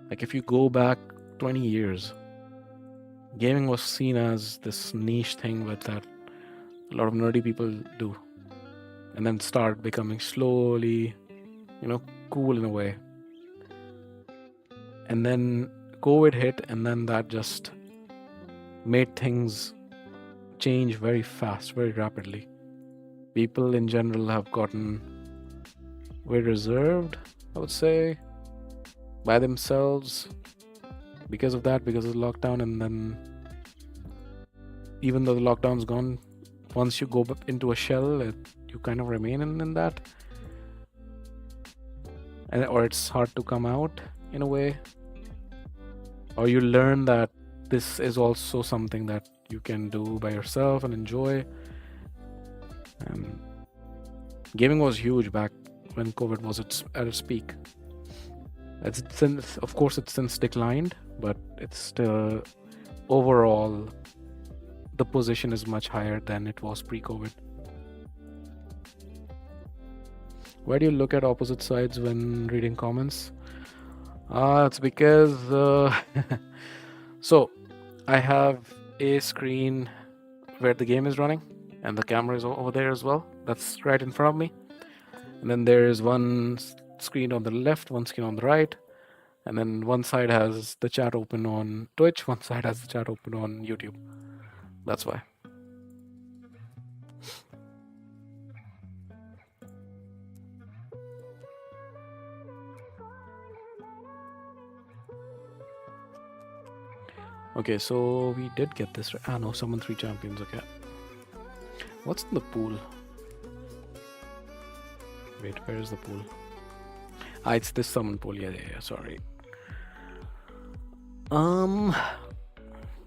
Like, if you go back 20 years, gaming was seen as this niche thing that a lot of nerdy people do, and then start becoming slowly, cool in a way. And then COVID hit, and then that just made things change very fast, very rapidly. People in general have gotten very reserved, I would say, by themselves because of that, because of the lockdown. And then even though the lockdown's gone, once you go into a shell, you kind of remain in that, or it's hard to come out in a way, or you learn that this is also something that you can do by yourself and enjoy. Gaming was huge back when COVID was at its peak. Of course, it's since declined, but it's still, overall, the position is much higher than it was pre-COVID. Why do you look at opposite sides when reading comments? It's because so I have a screen where the game is running and the camera is over there as well. That's right in front of me. And then there is one screen on the left, one screen on the right. And then one side has the chat open on Twitch, one side has the chat open on YouTube. That's why. Okay, so we did get this. Ah, no, summon 3 champions. Okay. What's in the pool? Wait, where is the pool? Ah, it's this summon pool. Yeah, sorry.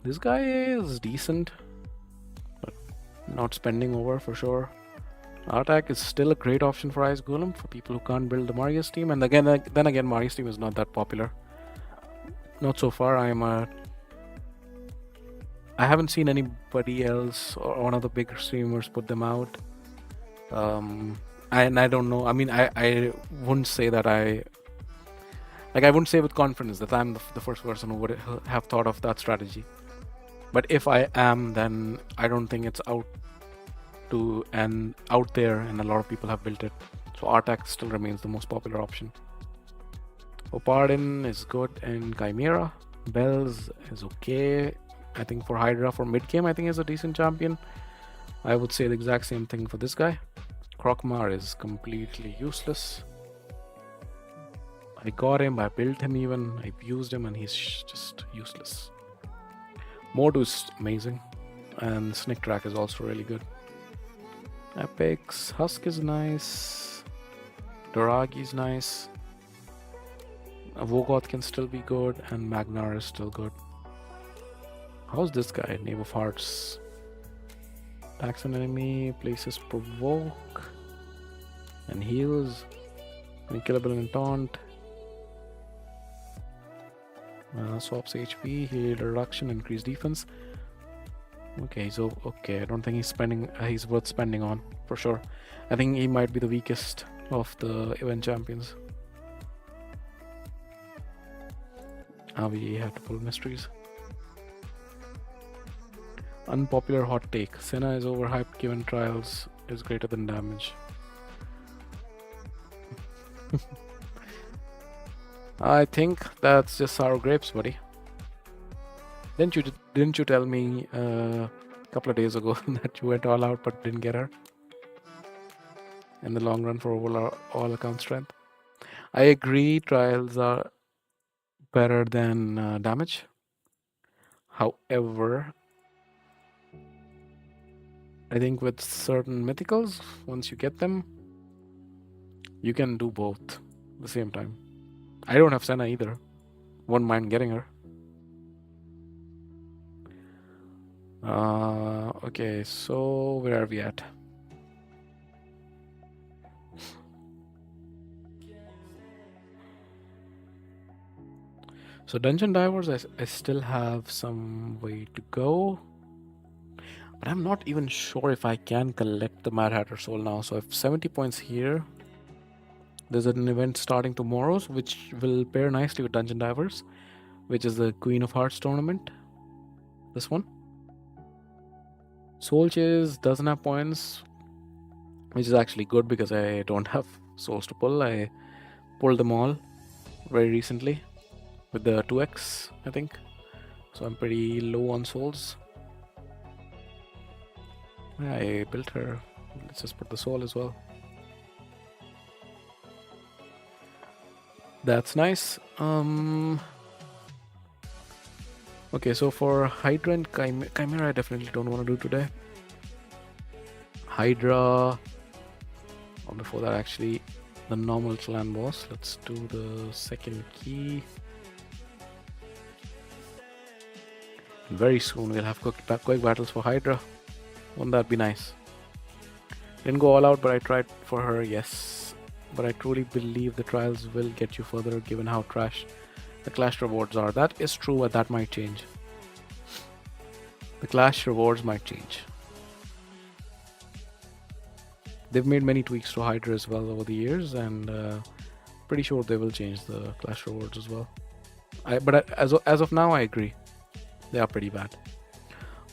This guy is decent, but not spending over for sure. Attack is still a great option for Ice Golem for people who can't build the Marius team. And then again, Marius team is not that popular. Not so far. I haven't seen anybody else or one of the bigger streamers put them out. And I don't know. I mean, I wouldn't say that I wouldn't say with confidence that I'm the first person who would have thought of that strategy. But if I am, then I don't think it's out there, and a lot of people have built it. So Artak still remains the most popular option. Opardin is good, and Chimera. Bells is okay. I think for Hydra, for mid game, I think is a decent champion. I would say the exact same thing for this guy. Krokmar is completely useless. I got him, I built him even, I used him, and he's just useless. Mordu is amazing, and Snick Track is also really good. Epics, Husk is nice, Doragi is nice, Vogoth can still be good, and Magnar is still good. How's this guy? Knave of Hearts. Attacks an enemy, places provoke, and heals. Unkillable and taunt. Swaps HP, heal reduction, increase defense. Okay, so I don't think he's worth spending on for sure. I think he might be the weakest of the event champions. We have to pull mysteries. Unpopular hot take. Senna is overhyped given trials is greater than damage. I think that's just sour grapes, buddy. Didn't you tell me a couple of days ago that you went all out but didn't get her? In the long run for all account strength. I agree, trials are better than damage. However, I think with certain mythicals, once you get them, you can do both at the same time. I don't have Senna either. Wouldn't mind getting her. Okay, so where are we at? So Dungeon Divers, I still have some way to go. But I'm not even sure if I can collect the Mad Hatter Soul now. So I have 70 points here. There's an event starting tomorrow, which will pair nicely with Dungeon Divers, which is the Queen of Hearts tournament. This one. Soul Chase doesn't have points, which is actually good because I don't have souls to pull. I pulled them all very recently with the 2x, I think. So I'm pretty low on souls. I built her. Let's just put the soul as well. That's nice. Okay, so for Hydra and Chimera, I definitely don't want to do today. Hydra. Or before that, actually, the normal clan boss. Let's do the second key. And very soon we'll have quick battles for Hydra. Wouldn't that be nice? Didn't go all out, but I tried for her, yes. But I truly believe the trials will get you further given how trash the clash rewards are. That is true, but that might change. The clash rewards might change. They've made many tweaks to Hydra as well over the years, and pretty sure they will change the clash rewards as well. As of now, I agree, they are pretty bad.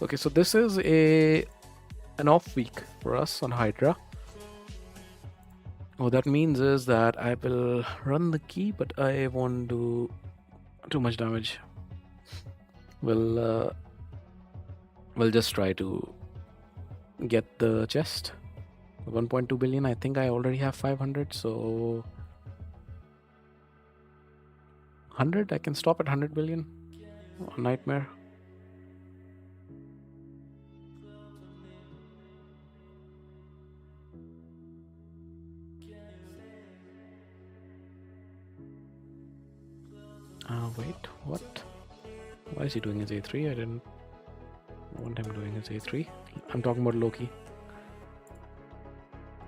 Okay, so this is an off week for us on Hydra. What that means is that I will run the key, but I won't do too much damage. We'll just try to get the chest. 1.2 billion. I think I already have 500, so 100. I can stop at 100 billion. Nightmare. Wait, what? Why is he doing his A3? I didn't want him doing his A3. I'm talking about Loki.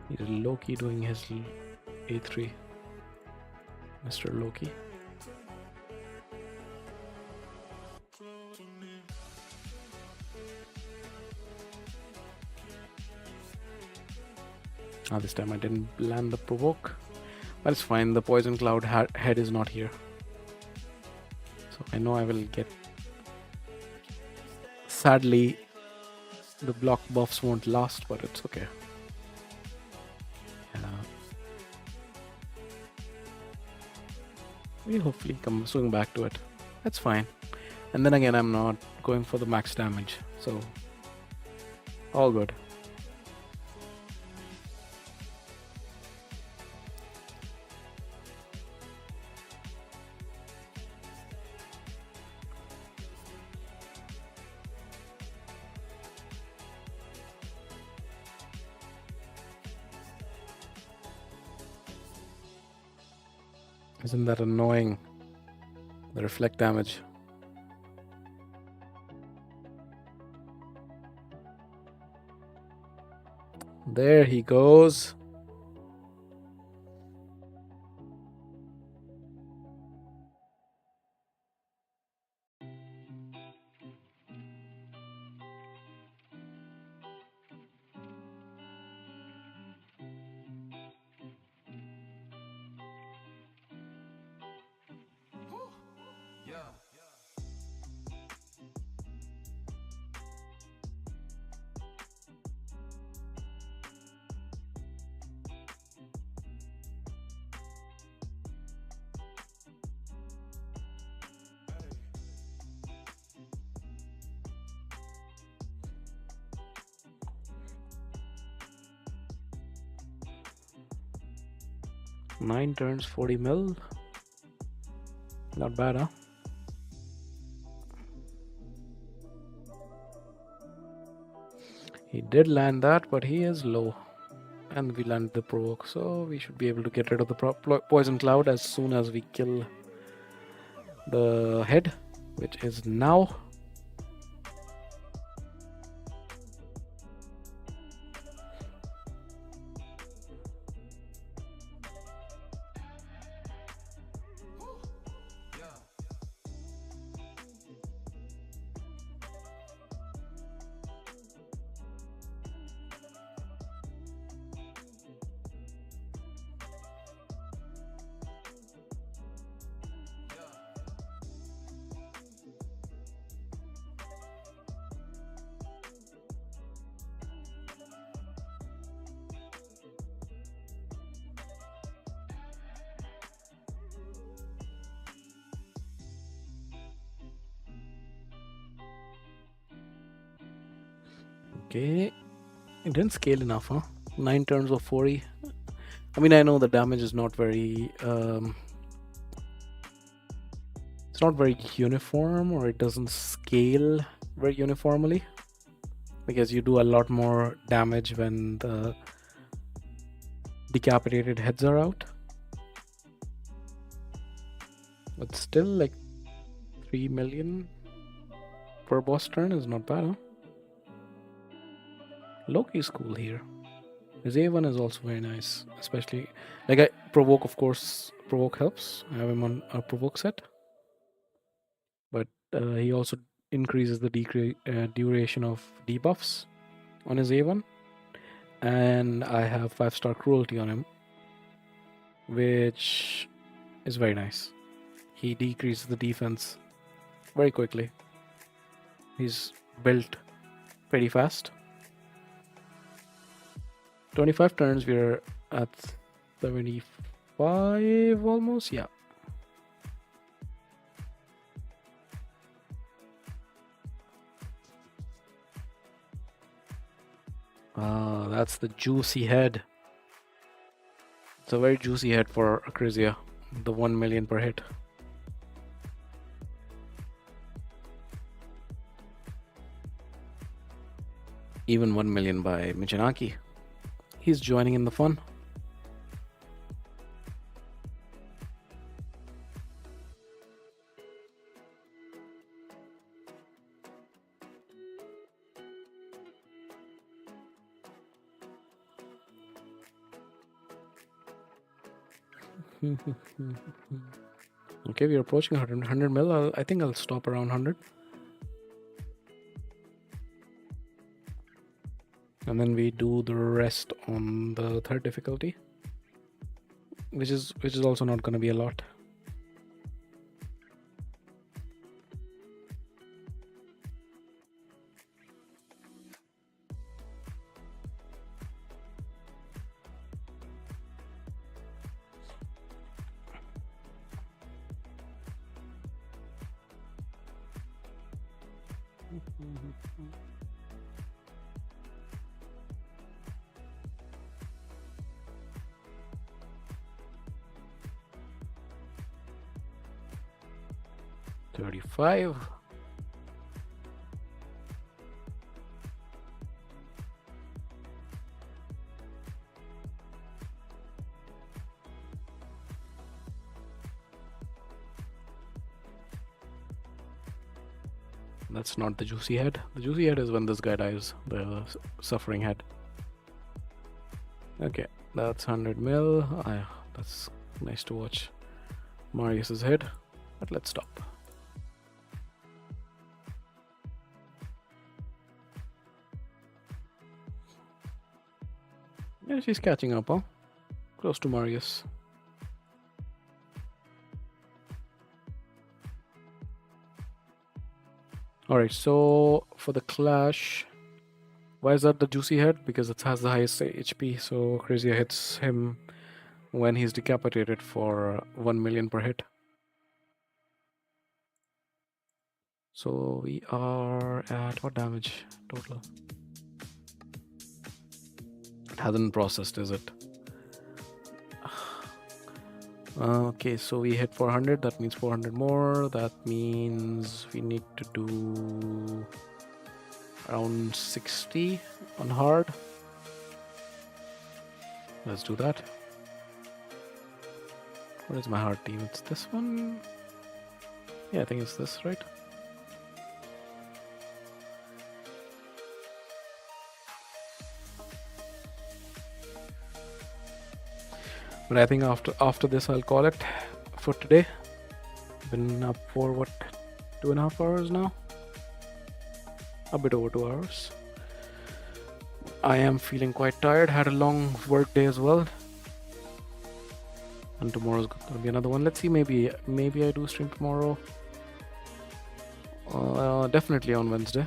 He's Loki doing his A3. Mr. Loki. This time I didn't land the provoke. But it's fine, the poison cloud head is not here. So I know I will get... Sadly, the block buffs won't last, but it's okay. We'll hopefully come swing back to it. That's fine. And then again, I'm not going for the max damage, so all good. Isn't that annoying? The reflect damage. There he goes. Nine turns, 40 mil. Not bad, huh? He did land that, but he is low. And we landed the provoke, so we should be able to get rid of the poison cloud as soon as we kill the head, which is now. Okay, it didn't scale enough, huh? 9 turns of 40. I mean, I know the damage is not very it's not very uniform, or it doesn't scale very uniformly, because you do a lot more damage when the decapitated heads are out. But still, like 3 million per boss turn is not bad, huh? Loki's cool here. His A1 is also very nice, especially like provoke. Of course, provoke helps. I have him on a provoke set, but he also increases the duration of debuffs on his A1, and I have 5-star cruelty on him, which is very nice. He decreases the defense very quickly. He's built pretty fast. 25 turns, we're at 75 almost, yeah. Ah, that's the juicy head. It's a very juicy head for Acrizia. The 1 million per hit. Even 1 million by Michinaki. He's joining in the fun. Okay, we're approaching 100 mil. I think I'll stop around 100. And then we do the rest on the third difficulty, which is also not going to be a lot. $35. That's not the juicy head. The juicy head is when this guy dies, the suffering head. Okay, that's 100 mil. That's nice to watch Marius's head, but let's stop. Yeah, she's catching up, huh? Close to Marius. Alright, so for the clash, why is that the juicy head? Because it has the highest HP, so Crazia hits him when he's decapitated for 1 million per hit. So we are at what damage total? It hasn't processed, is it? Okay, so we hit 400, that means 400 more. That means we need to do around 60 on hard. Let's do that. What is my hard team? It's this one? Yeah, I think it's this, right? But I think after this I'll call it for today. Been up for what, 2.5 hours now? A bit over 2 hours. I am feeling quite tired. Had a long work day as well. And tomorrow's gonna be another one. Let's see, maybe I do stream tomorrow. Definitely on Wednesday.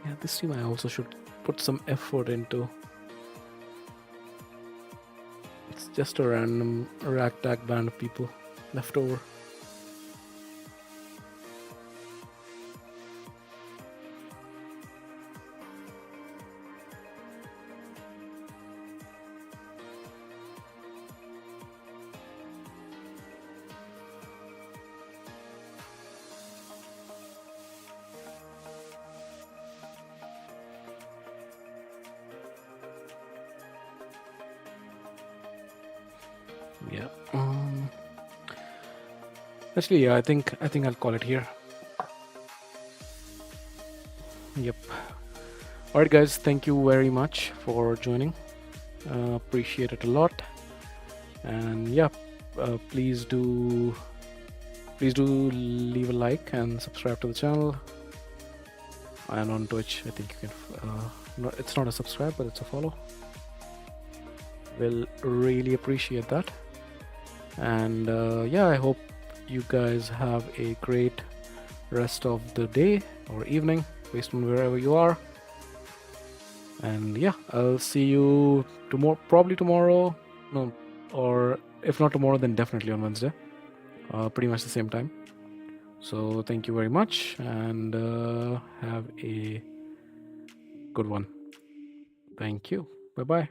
Yeah, this team I also should put some effort into. It's just a random ragtag band of people left over. Yeah. Actually, yeah, I think I'll call it here. Yep. All right, guys. Thank you very much for joining. Appreciate it a lot. And yeah, please do leave a like and subscribe to the channel. And on Twitch, I think you can. No, it's not a subscribe, but it's a follow. We'll really appreciate that. And yeah, I hope you guys have a great rest of the day or evening based on wherever you are. And yeah, I'll see you tomorrow, probably tomorrow. No, or if not tomorrow, then definitely on Wednesday. Pretty much the same time. So thank you very much, and have a good one. Thank you. Bye bye.